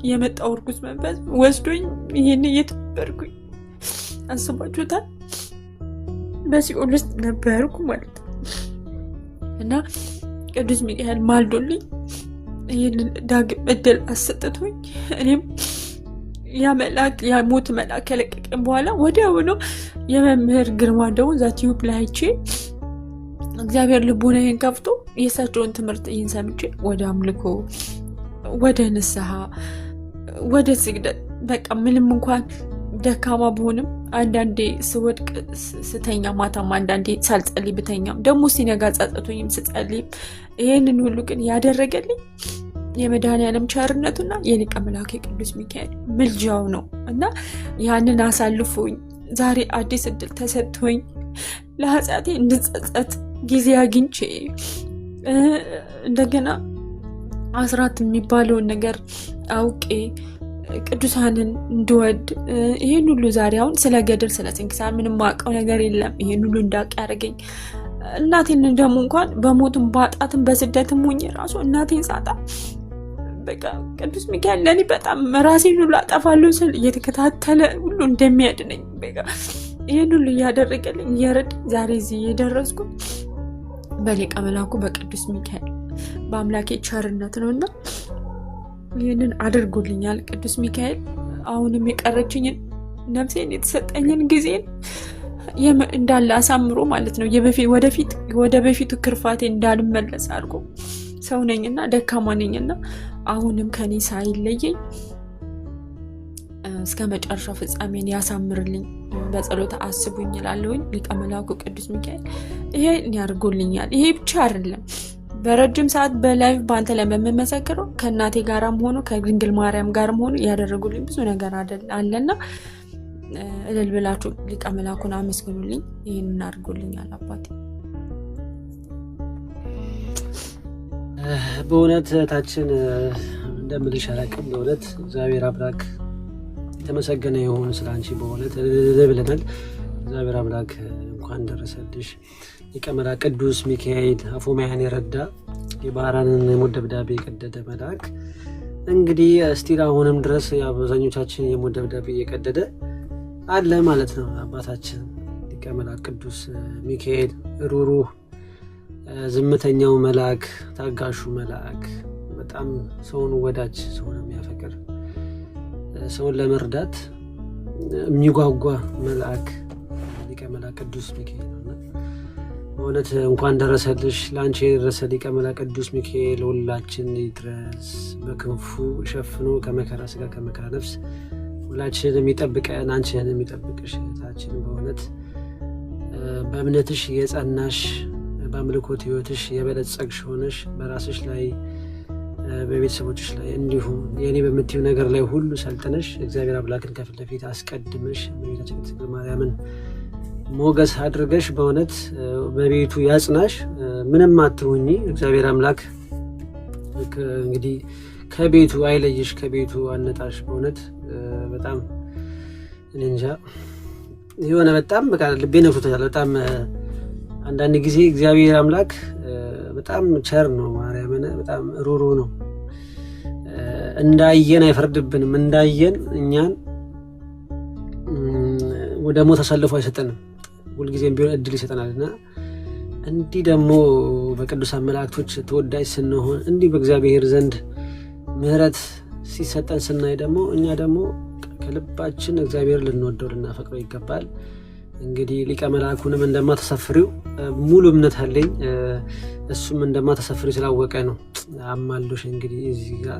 የመጣው ርኩስ መንፈስ ወስዶኝ ይሄን እየተበርኩኝ አስባችሁታል። በሲኦል ውስጥ ነበርኩ ማለት ነው እና ቅዱስ ሚካኤል ማልዶልኝ ይህንን ዳግም እድል አሰጥቶኝ እኔም የሞት መልአክ ከለቀቀኝ በኋላ ወዲያውኑ የመምህር ግርማ ደው ዛቲዩብ ላይ አይቼ እግዚአብሔር ልቦናዬን ከፍቶ የእሳቸውን ትምህርት ይህን ሰምቼ ወደ አምልኮ ወደ ንስሐ ወደ ስግደት በቃ ምንም እንኳን ደካማ ብሆንም አንዳንዴ ስወድቅ ስተኛ ማታም አንዳንዴ ሳልጸልይ ብተኛም ደግሞ ሲነጋ ጸጸቶኝም ስጸልይ ይሄንን ሁሉ ግን ያደረገልኝ የመድኃኔዓለም ቸርነቱና የሊቀ መላእክት ቅዱስ ሚካኤል ምልጃው ነው እና ያንን አሳልፎኝ ዛሬ አዲስ እድል ተሰጥቶኝ ለኃጢአቴ እንድጸጸት ጊዜ አግኝቼ እንደገና አስራት የሚባለውን ነገር አውቄ ቅዱሳንን እንድወድ ይሄን ሁሉ ዛሬ አሁን ስለ ገድል ስለ ስንክሳር ምንም ማውቀው ነገር የለም። ይሄን ሁሉ እንዳውቅ ያደረገኝ እናቴን ደግሞ እንኳን በሞትም ባጣትም በስደትም ሆኜ ራሱ እናቴን ሳጣ በቃ ቅዱስ ሚካኤል ለኔ በጣም ራሴን ሁሉ አጠፋለሁ ስል እየተከታተለ ሁሉ እንደሚያድነኝ በቃ ይሄን ሁሉ እያደረገልኝ እየረዳኝ ዛሬ እዚህ የደረስኩ በሊቀ መላኩ በቅዱስ ሚካኤል በአምላኬ ቸርነት ነውና ይህንን አድርጎልኛል ቅዱስ ሚካኤል። አሁንም የቀረችኝን ነፍሴን የተሰጠኝን ጊዜን እንዳለ አሳምሮ ማለት ነው ወደ በፊቱ ክርፋቴ እንዳልመለስ አድርጎ ሰው ነኝና ደካማ ነኝና አሁንም ከኔ ሳይለየኝ እስከ መጨረሻው ፍጻሜን ያሳምርልኝ በጸሎት አስቡኝ እላለሁኝ። ሊቀ መላኩ ቅዱስ ሚካኤል ይሄን ያርጎልኛል። ይሄ ብቻ አይደለም በረጅም ሰዓት በላይቭ ባንተ ለመመሰከረው ከእናቴ ጋራም ሆኖ ከድንግል ማርያም ጋርም ሆኖ ያደረጉልኝ ብዙ ነገር አለና እልል ብላችሁ ሊቀ መላኩን አመስግኑልኝ። ይሄን አድርጎልኛል አባቴ። በእውነት ታችን እንደምልሽ አላውቅም። በእውነት እግዚአብሔር አምላክ የተመሰገነ ይሁን ስላንቺ በእውነት ብለናል። እግዚአብሔር አምላክ እንኳን ደረሰልሽ። ሊቀ መላእክት ቅዱስ ሚካኤል አፎምያን የረዳ የባህራንን የሞት ደብዳቤ የቀደደ መልአክ እንግዲህ እስቲል አሁንም ድረስ አብዛኞቻችን የሞት ደብዳቤ እየቀደደ አለ ማለት ነው። አባታችን ሊቀ መላእክት ቅዱስ ሚካኤል ሩሩህ ዝምተኛው መልአክ ታጋሹ መልአክ በጣም ሰውን ወዳጅ ሰውን የሚያፈቅር ሰውን ለመርዳት የሚጓጓ መልአክ ሊቀ መላእክት ቅዱስ ሚካኤል ነውና በእውነት እንኳን ደረሰልሽ ላንቺ የደረሰ ሊቀ መላእክት ቅዱስ ሚካኤል ሁላችን ይድረስ በክንፉ ሸፍኖ ከመከራ ስጋ ከመከራ ነፍስ ሁላችንን የሚጠብቀን አንቺን የሚጠብቅሽ እህታችን በእውነት በእምነትሽ የጸናሽ በአምልኮት ህይወትሽ የበለጸግሽ ሆነሽ በራስሽ ላይ በቤተሰቦችሽ ላይ እንዲሁም የኔ በምትዩ ነገር ላይ ሁሉ ሰልጥነሽ እግዚአብሔር አምላክን ከፊት ለፊት አስቀድመሽ እመቤታችን ቅድስት ማርያምን ሞገስ አድርገሽ በእውነት በቤቱ ያጽናሽ ምንም አትሁኚ እግዚአብሔር አምላክ እንግዲህ ከቤቱ አይለይሽ ከቤቱ አነጣሽ በእውነት በጣም እንጃ የሆነ በጣም በቃ ልቤ ነፍቶታል በጣም አንዳንድ ጊዜ እግዚአብሔር አምላክ በጣም ቸር ነው ማርያምን በጣም ሩሩ ነው እንዳየን አይፈርድብንም እንዳየን እኛን ወደ ሞት አሳልፎ አይሰጠንም ሁልጊዜም ቢሆን እድል ይሰጠናልና እንዲህ ደግሞ በቅዱሳን መላእክቶች ተወዳጅ ስንሆን እንዲህ በእግዚአብሔር ዘንድ ምህረት ሲሰጠን ስናይ ደግሞ እኛ ደግሞ ከልባችን እግዚአብሔር ልንወደው ልናፈቅረው ይገባል እንግዲህ ሊቀ መላእክቱንም እንደማተሰፍሪው ሙሉ እምነት አለኝ እሱም እንደማተሰፍሪ ስላወቀ ነው አማልዶሽ እንግዲህ እዚህ ጋር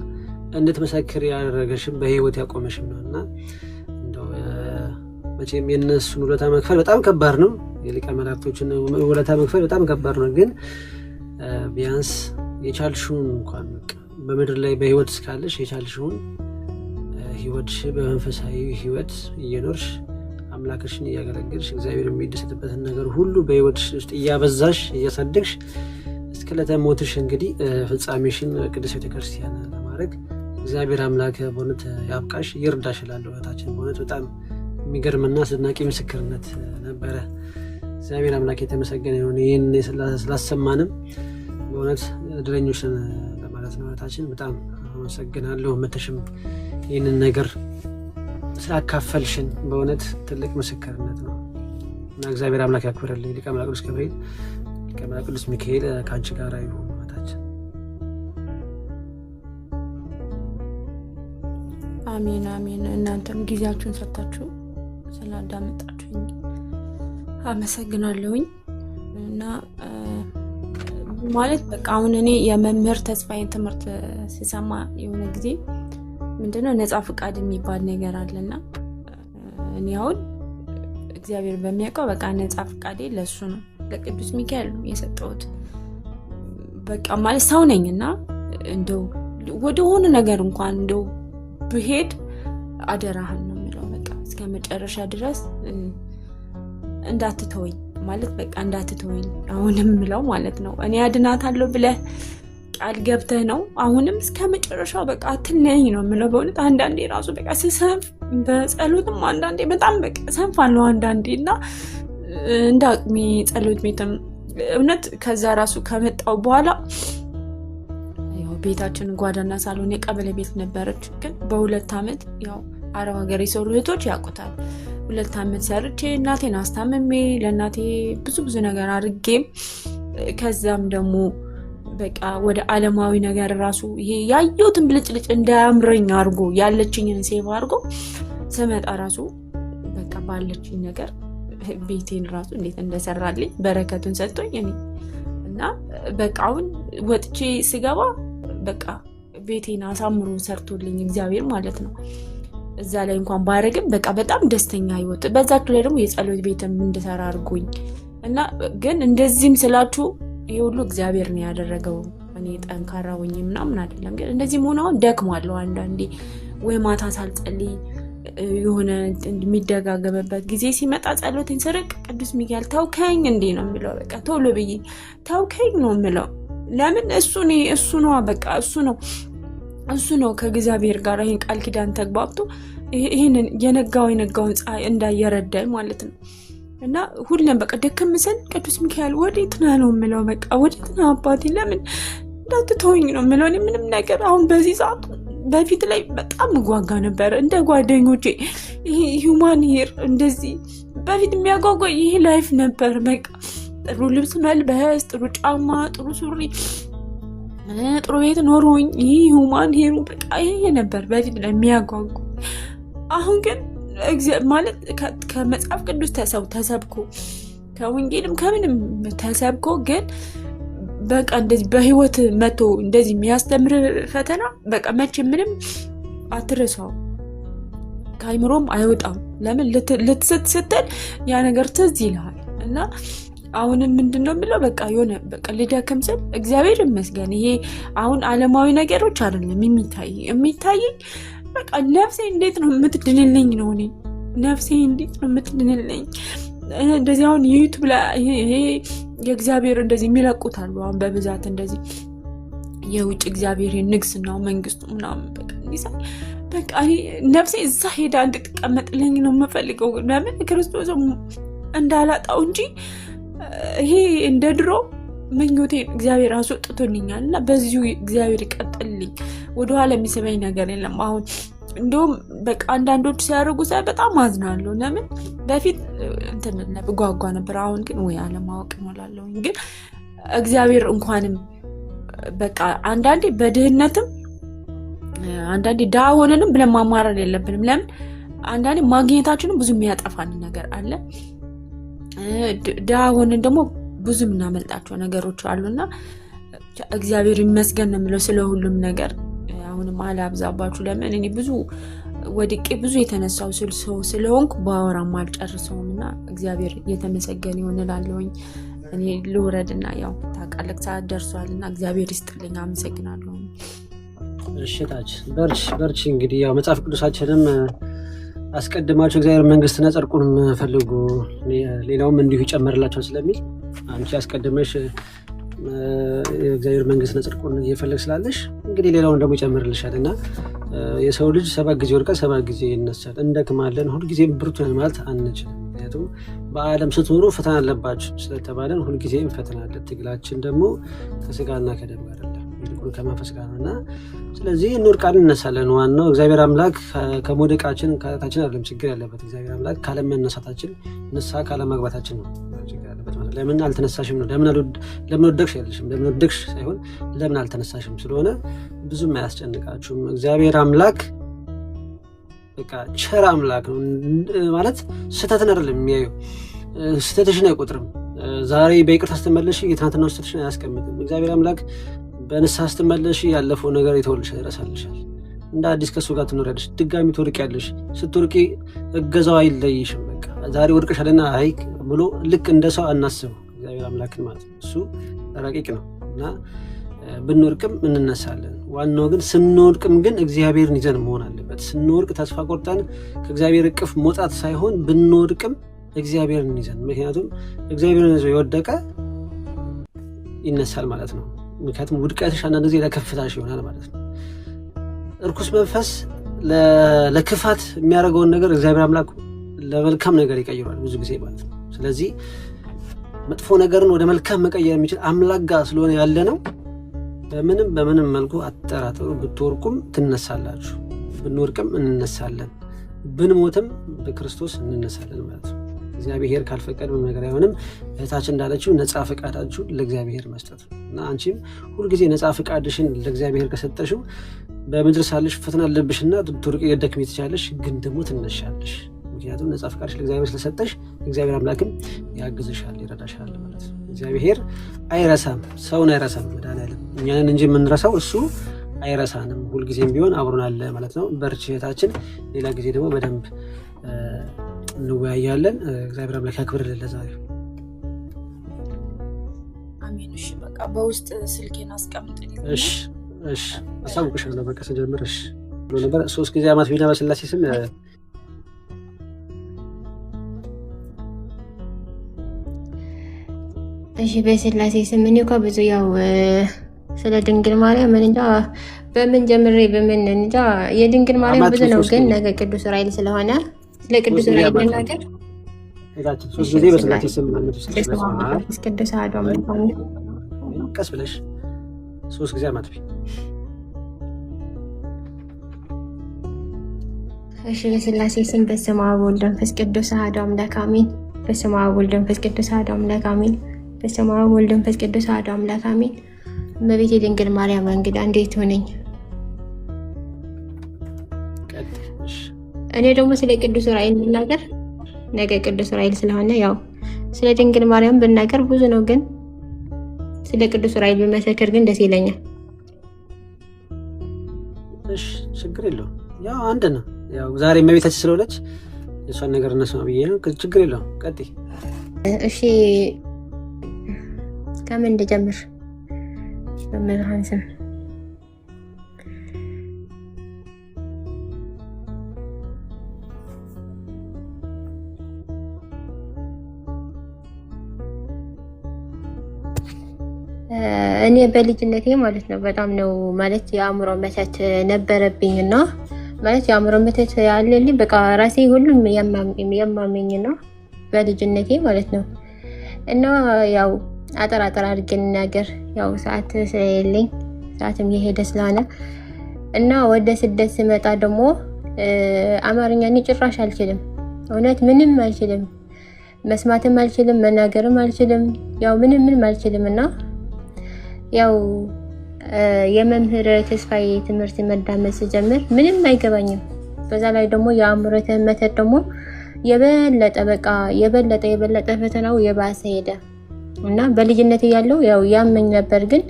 እንድትመሰክር ያደረገሽም በህይወት ያቆመሽም ነውና እንደው መቼም የነሱን ውለታ መክፈል በጣም ከባድ ነው የሊቀ መላእክቶችን ውለታ መክፈል በጣም ከባድ ነው ግን ቢያንስ የቻልሽውን እንኳን በምድር ላይ በህይወት እስካለሽ የቻልሽውን ህይወትሽ በመንፈሳዊ ህይወት እየኖርሽ አምላክሽን እያገለገልሽ እግዚአብሔር የሚደሰትበትን ነገር ሁሉ በህይወትሽ ውስጥ እያበዛሽ እያሳደግሽ እስከ ለተሞትሽ እንግዲህ ፍጻሜሽን ቅድስት ቤተክርስቲያን ለማድረግ እግዚአብሔር አምላክ በእውነት ያብቃሽ ይርዳሽ እላለሁ እህታችን በእውነት በጣም የሚገርምና አስደናቂ ምስክርነት ነበረ እግዚአብሔር አምላክ የተመሰገነ ይሁን ይህን ስላሰማንም በእውነት እድለኞች ለማለት ነው እህታችን በጣም አመሰግናለሁ መተሽም ይህንን ነገር ስላካፈልሽን በእውነት ትልቅ ምስክርነት ነው እና እግዚአብሔር አምላክ ያክብርልኝ ሊቀ መላእክት ቅዱስ ገብርኤል ሊቀ መላእክት ቅዱስ ሚካኤል ከአንቺ ጋር ይሁን እህታችን አሜን አሜን እናንተም ጊዜያችሁን ሰጣችሁ ስላዳመጣችሁኝ አመሰግናለሁኝ እና ማለት በቃ አሁን እኔ የመምህር ተስፋዬን ትምህርት ሲሰማ የሆነ ጊዜ ምንድነው ነፃ ፍቃድ የሚባል ነገር አለና እኔ አሁን እግዚአብሔር በሚያውቀው በቃ ነፃ ፍቃዴ ለሱ ነው ለቅዱስ ሚካኤል ነው የሰጠሁት በቃ ማለት ሰው ነኝና እንደው ወደ ሆነ ነገር እንኳን እንደው ብሄድ አደራህን ነው የሚለው በቃ እስከ መጨረሻ ድረስ እንዳትተወኝ ማለት በቃ እንዳትተወኝ አሁንም ምለው ማለት ነው እኔ አድናታለሁ ብለህ ቃል ገብተህ ነው አሁንም እስከ መጨረሻው በቃ አትለኝ ነው ምለው በእውነት አንዳንዴ ራሱ በቃ ስሰንፍ በጸሎትም አንዳንዴ በጣም በቃ ሰንፋለሁ አንዳንዴና እንዳቅሚ ጸሎት ቤትም እውነት ከዛ ራሱ ከመጣው በኋላ ያው ቤታችን ጓዳና ሳሎን የቀበሌ ቤት ነበረች ግን በ2 አመት ያው አረብ ሀገር የሰሩ እህቶች ያውቁታል 2 አመት ሰርቼ እናቴን አስታምሜ ለእናቴ ብዙ ነገር አድርጌ ከዛም ደግሞ በቃ ወደ ዓለማዊ ነገር ራሱ ይሄ ያየሁትን ብልጭልጭ እንዳያምረኝ አድርጎ ያለችኝን ሴቭ አድርጎ ስመጣ ራሱ በቃ ባለችኝ ነገር ቤቴን ራሱ እንዴት እንደሰራልኝ በረከቱን ሰጥቶኝ እኔ እና በቃ አሁን ወጥቼ ስገባ በቃ ቤቴን አሳምሮ ሰርቶልኝ እግዚአብሔር ማለት ነው እዛ ላይ እንኳን ባረግም በቃ በጣም ደስተኛ ህይወት በዛችሁ ላይ ደግሞ የጸሎት ቤትም እንድሰራ አድርጎኝ እና ግን እንደዚህም ስላችሁ ይሄ ሁሉ እግዚአብሔር ነው ያደረገው እኔ ጠንካራ ሆኜ ምናምን አይደለም ግን እንደዚህ ሆነው ደክማለሁ አንዳንዴ ወይ ማታ ሳልጸልይ የሆነ የሚደጋገመበት ጊዜ ሲመጣ ጸሎቴን ስርቅ ቅዱስ ሚካኤል ተውከኝ እንዴ ነው የሚለው በቃ ቶሎ ብዬ ተውከኝ ነው የሚለው ለምን እሱ ነው በቃ እሱ ነው ከእግዚአብሔር ጋር ይሄን ቃል ኪዳን ተግባብቶ ይሄንን የነጋውን ፀሐይ እንዳየረዳኝ ማለት ነው እና ሁሉም በቃ ደከምሰን ቅዱስ ሚካኤል ወዴት ነው የሚለው በቃ ወዴት ነው አባቴ ለምን እንዳትተወኝ ነው የሚለው ምንም ነገር አሁን በዚህ ሰዓት በፊት ላይ በጣም ጓጋ ነበር እንደ ጓደኞቼ ይሄ ሂዩማን ሄር እንደዚህ በፊት የሚያጓጓ ይሄ ላይፍ ነበር። በቃ ጥሩ ልብስ መልበስ፣ ጥሩ ጫማ፣ ጥሩ ሱሪ፣ ጥሩ ቤት ኖሮኝ ይህ ሁማን ሄሩ በቃ ይሄ ነበር በፊት የሚያጓጓ። አሁን ግን ማለት ከመጽሐፍ ቅዱስ ተሰብኮ ከወንጌልም ከምንም ተሰብኮ ግን በቃ እንደዚህ በህይወት መቶ እንደዚህ የሚያስተምር ፈተና በቃ መቼ ምንም አትረሳው፣ ከአይምሮም አይወጣም። ለምን ልትስት ስትል ያ ነገር ትዝ ይልሃል። እና አሁንም ምንድነው የምለው በቃ የሆነ በቃ ልደክም ስል እግዚአብሔር ይመስገን ይሄ አሁን ዓለማዊ ነገሮች አይደለም የሚታየኝ በቃ ነፍሴ እንዴት ነው የምትድንልኝ ነው። እኔ ነፍሴ እንዴት ነው የምትድንልኝ። እንደዚህ አሁን ዩቲዩብ ላይ ይሄ የእግዚአብሔር እንደዚህ የሚለቁት አሉ አሁን በብዛት እንደዚህ የውጭ እግዚአብሔር ንግስናው መንግስቱ ምናምን በቃ እንዲሳ በቃ ነፍሴ እዛ ሄዳ እንድትቀመጥልኝ ነው የምፈልገው። ለምን ክርስቶስ እንዳላጣው እንጂ ይሄ እንደ ድሮ ምኞቴን እግዚአብሔር አስወጥቶልኛል እና በዚሁ እግዚአብሔር ይቀጥልልኝ። ወደኋላ የሚስበኝ ነገር የለም። አሁን እንደውም በቃ አንዳንዶች ሲያደርጉ ሳይ በጣም አዝናለሁ። ለምን በፊት ጓጓ ነበር። አሁን ግን ወይ አለማወቅ እሞላለሁ። ግን እግዚአብሔር እንኳንም በቃ አንዳንዴ በድህነትም አንዳንዴ ድሃ ሆነንም ብለን ማማረር የለብንም። ለምን አንዳንዴ ማግኘታችንም ብዙ የሚያጠፋን ነገር አለ። ድሃ ሆነን ደግሞ ብዙ የምናመልጣቸው ነገሮች አሉና እግዚአብሔር ይመስገን ነው የምለው ስለ ሁሉም ነገር። አሁንም አላብዛባችሁ። ለምን እኔ ብዙ ወድቄ ብዙ የተነሳው ሰው ስለሆንኩ ባወራም አልጨርሰውም እና እግዚአብሔር እየተመሰገነ ይሁን እላለሁኝ። እኔ ልውረድና ያው ታውቃለህ ሰዓት ደርሷልና እግዚአብሔር ይስጥልኝ። አመሰግናለሁ። እሺታች በርቺ። እንግዲህ ያው መጽሐፍ ቅዱሳችንም አስቀድማችሁ እግዚአብሔር መንግስትና ጽድቁን ፈልጉ ሌላውም እንዲሁ ይጨመርላችኋል ስለሚል አንቺ አስቀድመሽ የእግዚአብሔር መንግስትና ጽድቁን እየፈለግ ስላለሽ እንግዲህ ሌላውን ደግሞ ይጨምርልሻል። እና የሰው ልጅ 7 ጊዜ ወድቃል 7 ጊዜ ይነሳል። እንደክማለን፣ ሁልጊዜም ብርቱ ነን ማለት አንችልም። ምክንያቱም በዓለም ስትኖሩ ፈተና አለባችሁ ስለተባለን ሁልጊዜም ፈተና አለ። ትግላችን ደግሞ ከስጋና ከደም ጋር አይደለም ይልቁን ከመንፈስ ጋር ነው። እና ስለዚህ እንወድቃለን እነሳለን። ዋናው እግዚአብሔር አምላክ ከመውደቃችን ከታችን አይደለም ችግር ያለበት። እግዚአብሔር አምላክ ካለመነሳታችን ንስሐ ካለመግባታችን ነው ችግር ያለበት ማለት። ለምን አልተነሳሽም ነው። ለምን ወደቅሽ አይደለሽም። ለምን ወደቅሽ ሳይሆን ለምን አልተነሳሽም ስለሆነ ብዙም አያስጨንቃችሁም። እግዚአብሔር አምላክ በቃ ቸር አምላክ ነው ማለት ስህተትን አይደለም የሚያየው፣ ስህተትሽን አይቆጥርም። ዛሬ በይቅርታ ስትመለሽ የትናንትናው ስህተትሽን አያስቀምጥም። እግዚአብሔር አምላክ በንስሐ ስትመለሽ ያለፈው ነገር ይተውልሻል፣ ይረሳልሻል። እንደ አዲስ ከሱ ጋር ትኖሪያለሽ። ድጋሚ ትወድቂያለሽ። ስትወድቂ እገዛው አይለይሽም። በቃ ዛሬ ወድቀሻልና አይ ብሎ ልክ እንደ ሰው አናስበው እግዚአብሔር አምላክን ማለት ነው። እሱ ረቂቅ ነው እና ብንወድቅም እንነሳለን። ዋናው ግን ስንወድቅም ግን እግዚአብሔርን ይዘን መሆን አለበት። ስንወድቅ ተስፋ ቆርጠን ከእግዚአብሔር እቅፍ መውጣት ሳይሆን ብንወድቅም እግዚአብሔርን ይዘን፣ ምክንያቱም እግዚአብሔርን ይዞ የወደቀ ይነሳል ማለት ነው። ምክንያቱም ውድቀትሽ አንዳንድ ጊዜ ለከፍታሽ ይሆናል ማለት ነው። እርኩስ መንፈስ ለክፋት የሚያደርገውን ነገር እግዚአብሔር አምላክ ለመልካም ነገር ይቀይሯል ብዙ ጊዜ ማለት ነው። ስለዚህ መጥፎ ነገርን ወደ መልካም መቀየር የሚችል አምላክ ጋር ስለሆነ ያለ ነው። በምንም መልኩ አትጠራጠሩ። ብትወርቁም ትነሳላችሁ፣ ብንወርቅም እንነሳለን፣ ብንሞትም በክርስቶስ እንነሳለን ማለት ነው። እግዚአብሔር ካልፈቀደ ምንም ነገር አይሆንም። እህታችን እንዳለችው ነፃ ፈቃዳችሁ ለእግዚአብሔር መስጠት ነው እና አንቺም ሁልጊዜ ነፃ ፈቃድሽን ለእግዚአብሔር ከሰጠሽው በምድር ሳለሽ ፈተና አለብሽና ትወርቂ ልትደክሚ ትችያለሽ፣ ግን ደግሞ ትነሻለሽ። ምክንያቱም ነፃ ፈቃድሽ ለእግዚአብሔር ስለሰጠሽ እግዚአብሔር አምላክም ያግዝሻል፣ ይረዳሻል ማለት ነው። እግዚአብሔር አይረሳም፣ ሰውን አይረሳም። መድኃኒዓለም እኛንን እንጂ የምንረሳው እሱ አይረሳንም። ሁልጊዜም ቢሆን አብሮን አለ ማለት ነው። በርቺ እህታችን። ሌላ ጊዜ ደግሞ በደንብ እንወያያለን። እግዚአብሔር አምላክ ያክብርልን ለዛሬ። አሜን። እሺ በቃ በውስጥ ስልኬን አስቀምጥልኝ። እሺ አሳውቅሻለሁ። በቃ ስጀምር እሺ ብሎ ነበር። 3 ጊዜ አማት ቢና በስላሴ ስም እሺ በስላሴ ስም እኔ እኮ ብዙ ያው ስለ ድንግል ማርያም እንጃ በምን ጀምሬ በምን እንጃ የድንግል ማርያም ብዙ ነው። ግን ነገ ቅዱስ ራኤል ስለሆነ ስለ ቅዱስ ራኤል ነገር እዛችን 3 ጊዜ በስላሴ ስም ቅዱስ አዶም ቀስ ብለሽ 3 ጊዜ አማት ቢ እሺ በስላሴ ስም በስመ አብ ወወልድ ወመንፈስ ቅዱስ አሐዱ አምላክ አሜን። በስመ አብ ወወልድ ወመንፈስ ቅዱስ አሐዱ አምላክ አሜን። በስመ አብ ወወልድ ወመንፈስ ቅዱስ አሐዱ አምላክ አሜን። እመቤቴ ድንግል ማርያም እንግዳ እንዴት ሆነኝ? እኔ ደግሞ ስለ ቅዱስ ዑራኤል ብናገር ነገ ቅዱስ ዑራኤል ስለሆነ ያው ስለ ድንግል ማርያም ብናገር ብዙ ነው፣ ግን ስለ ቅዱስ ዑራኤል ብመሰክር ግን ደስ ይለኛል። እሺ ችግር የለውም። ያው አንድ ነው። ያው ዛሬ እመቤታችን ስለሆነች የሷን ነገር እነስማ ብዬ ነው። ችግር የለውም። ቀጥይ። እሺ ከምን እንደጀምር? በመብርሃን ስም እኔ በልጅነቴ ማለት ነው በጣም ነው ማለት የአእምሮ መተት ነበረብኝና ማለት የአእምሮ መተት ያለልኝ በቃ ራሴ ሁሉም የማመኝ ነው በልጅነቴ ማለት ነው። እና ያው አጠር አድርጌ ልናገር ያው ሰዓት ስለሌለኝ ሰዓትም የሄደ ስለሆነ እና ወደ ስደት ስመጣ ደግሞ አማርኛ እኔ ጭራሽ አልችልም፣ እውነት ምንም አልችልም፣ መስማትም አልችልም፣ መናገርም አልችልም፣ ያው ምንም አልችልም። እና ያው የመምህር ተስፋዬ ትምህርት መዳመጥ ስጀምር ምንም አይገባኝም። በዛ ላይ ደግሞ የአእምሮ መተት ደግሞ የበለጠ ፈተናው የባሰ ሄደ እና በልጅነት ያለው ያው ያመኝ ነበር፣ ግን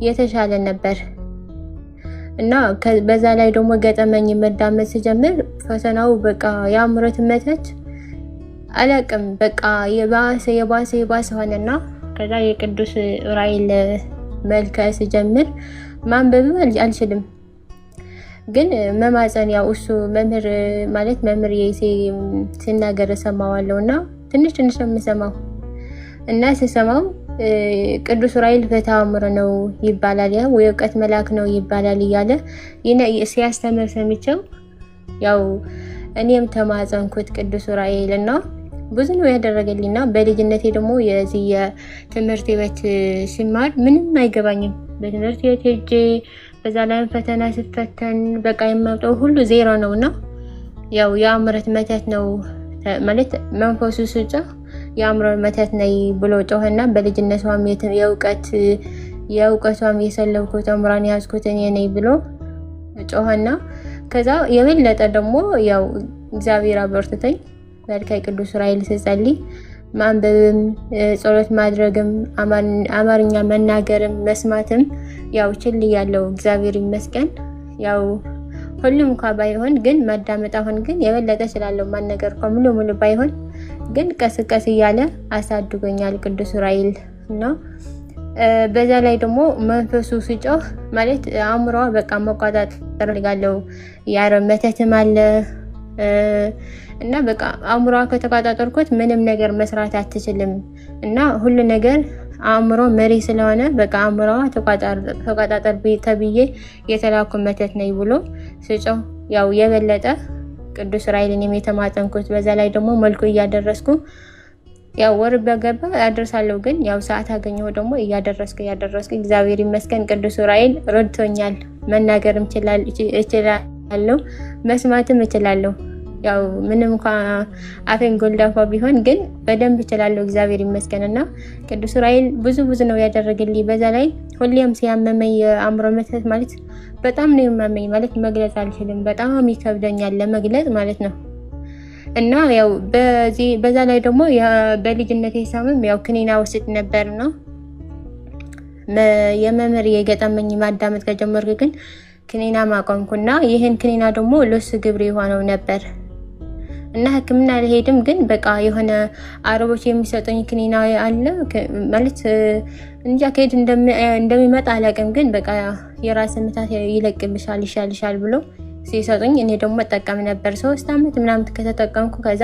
የተሻለ ነበር። እና በዛ ላይ ደግሞ ገጠመኝ መዳመጥ ስጀምር ፈተናው በቃ የአእምሮ መተት አላቅም በቃ የባሰ ሆነና ከዛ የቅዱስ ዑራኤል መልከ ስጀምር ማንበብ አልችልም፣ ግን መማፀን ያው እሱ መምህር ሲናገር ሰማዋለሁና ትንሽ ነው የምሰማው። እና ስሰማው ቅዱስ ዑራኤል ፍትሐ አእምሮ ነው ይባላል፣ ያው የእውቀት መልአክ ነው ይባላል እያለ ሲያስተምር ሰምቼው ያው እኔም ተማፀንኩት ቅዱስ ዑራኤል እና ብዙ ነው ያደረገልኝና በልጅነቴ ደግሞ የዚህ የትምህርት ቤት ሲማር ምንም አይገባኝም። በትምህርት ቤት ሄጄ በዛ ላይ ፈተና ስፈተን በቃ የማውጣው ሁሉ ዜሮ ነውና ያው የአእምሮ መተት ነው ማለት መንፈሱ ስጫ የአእምሮ መተት ነይ ብሎ ጮኸና በልጅነቷም የእውቀቷም የሰለብኩት አእምሮን ያዝኩት እኔ ነኝ ብሎ ጮኸና ከዛ የበለጠ ደግሞ ያው እግዚአብሔር አበርትቶኝ መልካይ ቅዱስ ዑራኤል ስጸልይ ማንበብም ጸሎት ማድረግም አማርኛ መናገርም መስማትም ያው ችል ያለው እግዚአብሔር ይመስገን። ያው ሁሉም እንኳን ባይሆን ግን ማዳመጥ አሁን ግን የበለጠ ስላለው ማንነገር ሙሉ ባይሆን ግን ቀስ እያለ አሳድጎኛል ቅዱስ ዑራኤል እና በዛ ላይ ደግሞ መንፈሱ ሲጮህ ማለት አእምሮዋ በቃ መቆጣጠር ያለው የአእምሮ መተትም አለ እና በቃ አእምሮዋ ከተቆጣጠርኩት ምንም ነገር መስራት አትችልም እና ሁሉ ነገር አእምሮ መሪ ስለሆነ በቃ አእምሮዋ ተቆጣጠር ተብዬ የተላኩ መተት ነኝ ብሎ ስጮህ ያው የበለጠ ቅዱስ ዑራኤልን የተማጠንኩት። በዛ ላይ ደግሞ መልኩ እያደረስኩ ያው ወር በገባ ያደርሳለሁ፣ ግን ያው ሰዓት አገኘሁ ደግሞ እያደረስኩ እግዚአብሔር ይመስገን ቅዱስ ዑራኤል ረድቶኛል። መናገርም እችላለሁ፣ መስማትም እችላለሁ። ያው ምንም እንኳን አፌን ጎልዳፋ ቢሆን ግን በደንብ እችላለሁ እግዚአብሔር ይመስገንና ቅዱስ ዑራኤል ብዙ ነው ያደረገልኝ። በዛ ላይ ሁሌም ሲያመመኝ የአእምሮ መተት ማለት በጣም ነው የሚያመኝ ማለት መግለጽ አልችልም፣ በጣም ይከብደኛል ለመግለጽ ማለት ነው። እና ያው በዛ ላይ ደግሞ በልጅነቴ ሳምም ያው ክኒና ወስድ ነበርና የመምህር የገጠመኝ ማዳመጥ ከጀመርኩ ግን ክኒና ማቆምኩና ይሄን ክኒና ደግሞ ለሱ ግብር የሆነው ነበር እና ሕክምና አልሄድም፣ ግን በቃ የሆነ አረቦች የሚሰጡኝ ክኒና አለ ማለት እንጃ ከሄድ እንደሚመጣ አላውቅም፣ ግን በቃ የራስ ምታት ይለቅብሻል ይሻልሻል ብሎ ሲሰጡኝ እኔ ደግሞ ተጠቀም ነበር 3 አመት ምናምን ከተጠቀምኩ ከዛ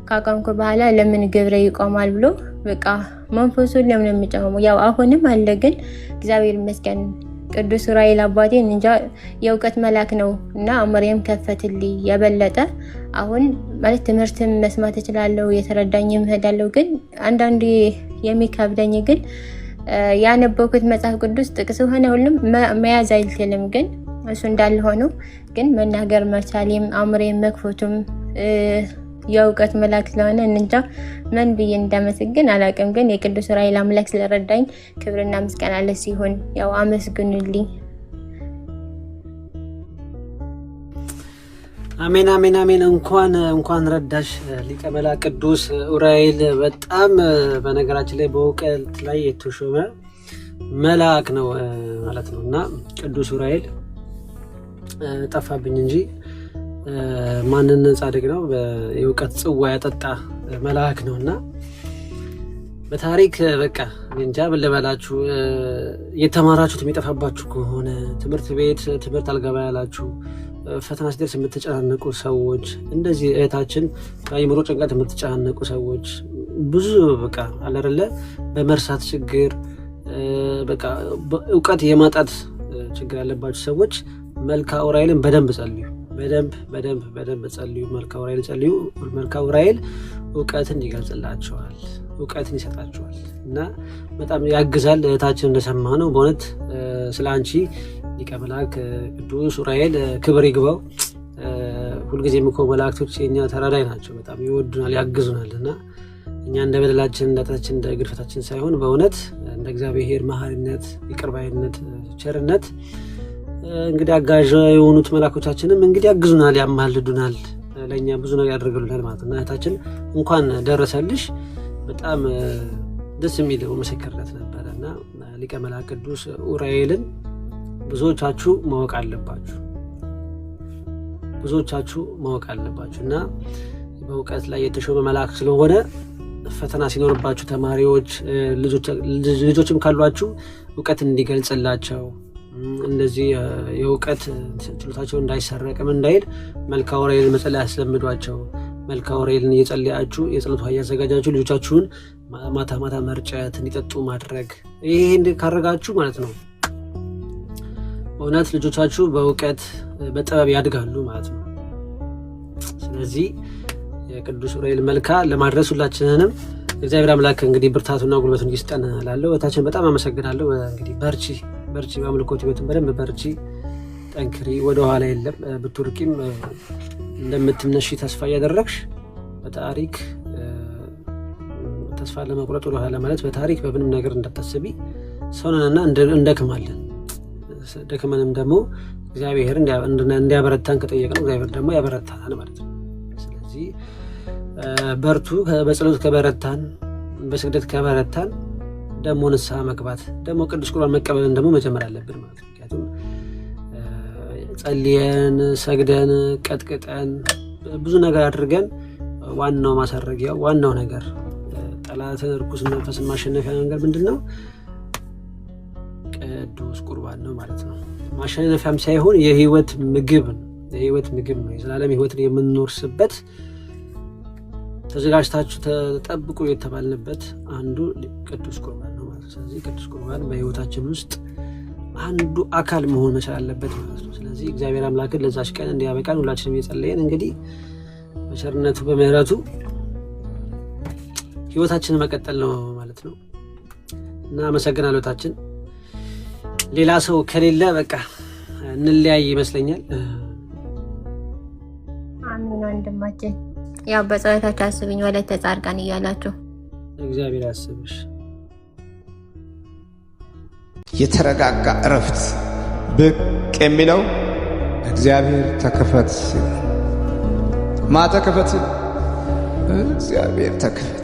ካቆምኩ በኋላ ለምን ግብረ ይቆማል ብሎ በቃ መንፈሱ ለምን የሚጨመው ያው አሁንም አለ፣ ግን እግዚአብሔር ይመስገን ቅዱስ ዑራኤል አባቴ እንጃ የእውቀት መልአክ ነው እና አእምሮዬም ከፈትልኝ የበለጠ አሁን ማለት ትምህርትም መስማት እችላለሁ፣ የተረዳኝም እሄዳለሁ። ግን አንዳንዴ የሚከብደኝ ግን ያነበብኩት መጽሐፍ ቅዱስ ጥቅስ ሆነ ሁሉም መያዝ አይችልም፣ ግን እሱ እንዳለ ሆኖ ግን መናገር መቻሌም አእምሮዬን መክፈቱም የእውቀት መልአክ ስለሆነ እንጃ ምን ብዬ እንዳመሰግን አላውቅም። ግን የቅዱስ ዑራኤል አምላክ ስለረዳኝ ክብርና ምስጋና ለሱ ይሁን። ያው አመስግኑልኝ። አሜን አሜን አሜን። እንኳን ረዳሽ ሊቀ መላእክት ቅዱስ ዑራኤል። በጣም በነገራችን ላይ በእውቀት ላይ የተሾመ መልአክ ነው ማለት ነው እና ቅዱስ ዑራኤል ጠፋብኝ እንጂ ማንን ጻድቅ ነው የእውቀት ጽዋ ያጠጣ መልአክ ነው እና በታሪክ በቃ እንጃ ብለበላችሁ የተማራችሁት የሚጠፋባችሁ ከሆነ ትምህርት ቤት ትምህርት አልገባ ያላችሁ ፈተና ሲደርስ የምትጨናነቁ ሰዎች እንደዚህ እህታችን ከአእምሮ ጭንቀት የምትጨናነቁ ሰዎች ብዙ በቃ አለረለ በመርሳት ችግር በቃ እውቀት የማጣት ችግር ያለባችሁ ሰዎች መልካ ዑራኤልን በደንብ ጸልዩ። በደንብ ጸልዩ። መልካ ዑራኤልን ጸልዩ። መልካ ዑራኤል እውቀትን ይገልጽላችኋል፣ እውቀትን ይሰጣችኋል እና በጣም ያግዛል። እህታችን እንደሰማ ነው በእውነት ስለ አንቺ ሊቀ መላእክት ቅዱስ ዑራኤል ክብር ይግባው። ሁልጊዜም እኮ መላእክቶች የኛ ተራዳይ ናቸው። በጣም ይወዱናል፣ ያግዙናል እና እኛ እንደ በደላችን እንዳታችን እንደ ግድፈታችን ሳይሆን በእውነት እንደ እግዚአብሔር መሐሪነት፣ ይቅርባይነት፣ ቸርነት እንግዲህ አጋዥ የሆኑት መላእክቶቻችንም እንግዲህ ያግዙናል፣ ያማልዱናል፣ ለእኛ ብዙ ነገር ያደርገሉናል ማለት ነው። እህታችን እንኳን ደረሰልሽ። በጣም ደስ የሚል ምስክርነት ነበረ እና ሊቀ መላእክት ቅዱስ ዑራኤልን ብዙዎቻችሁ ማወቅ አለባችሁ እና በእውቀት ላይ የተሾመ መልአክ ስለሆነ ፈተና ሲኖርባችሁ ተማሪዎች ልጆችም ካሏችሁ እውቀትን እንዲገልጽላቸው እንደዚህ የእውቀት ችሎታቸው እንዳይሰረቅም እንዳይል መልካ ዑራኤልን መጸለይ ያስለምዷቸው። መልካ ዑራኤልን እየጸለያችሁ የጸሎት ውሃ እያዘጋጃችሁ ልጆቻችሁን ማታ መርጨት እንዲጠጡ ማድረግ። ይሄን ካረጋችሁ ማለት ነው እውነት ልጆቻችሁ በእውቀት በጥበብ ያድጋሉ ማለት ነው። ስለዚህ የቅዱስ ዑራኤል መልካ ለማድረስ ሁላችንንም እግዚአብሔር አምላክ እንግዲህ ብርታቱና ጉልበቱን ይስጠን እላለሁ። እህታችን በጣም አመሰግናለሁ። እንግዲህ በርቺ በአምልኮት ህይወትን በደንብ በርቺ፣ ጠንክሪ፣ ወደኋላ የለም። ብትወድቂም እንደምትነሺ ተስፋ እያደረግሽ በታሪክ ተስፋ ለመቁረጥ ወደኋላ ማለት በታሪክ በምንም ነገር እንዳታስቢ። ሰውነንና እንደክማለን። ደክመንም ደግሞ እግዚአብሔር እንዲያበረታን ከጠየቅነው እግዚአብሔር ደግሞ ያበረታናል ማለት ነው። ስለዚህ በርቱ። በጸሎት ከበረታን፣ በስግደት ከበረታን ደግሞ ንስሐ መግባት ደግሞ ቅዱስ ቁርባን መቀበልን ደግሞ መጀመር አለብን ማለት ነው። ምክንያቱም ጸልየን ሰግደን ቀጥቅጠን ብዙ ነገር አድርገን ዋናው ማሳረጊያው ዋናው ነገር ጠላትን ርኩስ መንፈስን ማሸነፊያ ነገር ምንድን ነው? ቅዱስ ቁርባን ነው ማለት ነው። ማሸነፊያም ሳይሆን የህይወት ምግብ ነው። የዘላለም ህይወትን የምንኖርስበት ተዘጋጅታችሁ ተጠብቁ የተባልንበት አንዱ ቅዱስ ቁርባን ነው ማለት ነው። ስለዚህ ቅዱስ ቁርባን በህይወታችን ውስጥ አንዱ አካል መሆን መቻል አለበት ማለት ነው። ስለዚህ እግዚአብሔር አምላክን ለዛች ቀን እንዲያበቃን ሁላችንም እየጸለየን እንግዲህ በቸርነቱ በምህረቱ ህይወታችንን መቀጠል ነው ማለት ነው እና አመሰግናለሁ። እህታችን ሌላ ሰው ከሌለ በቃ እንለያይ ይመስለኛል። አሜን ወንድማችን። ያው በጸሎታችሁ አስብኝ ወለተ ጻድቃን እያላችሁ እግዚአብሔር ያስብሽ። የተረጋጋ እረፍት ብቅ የሚለው እግዚአብሔር ተከፈት፣ ተከፈት፣ እግዚአብሔር ተከፈት።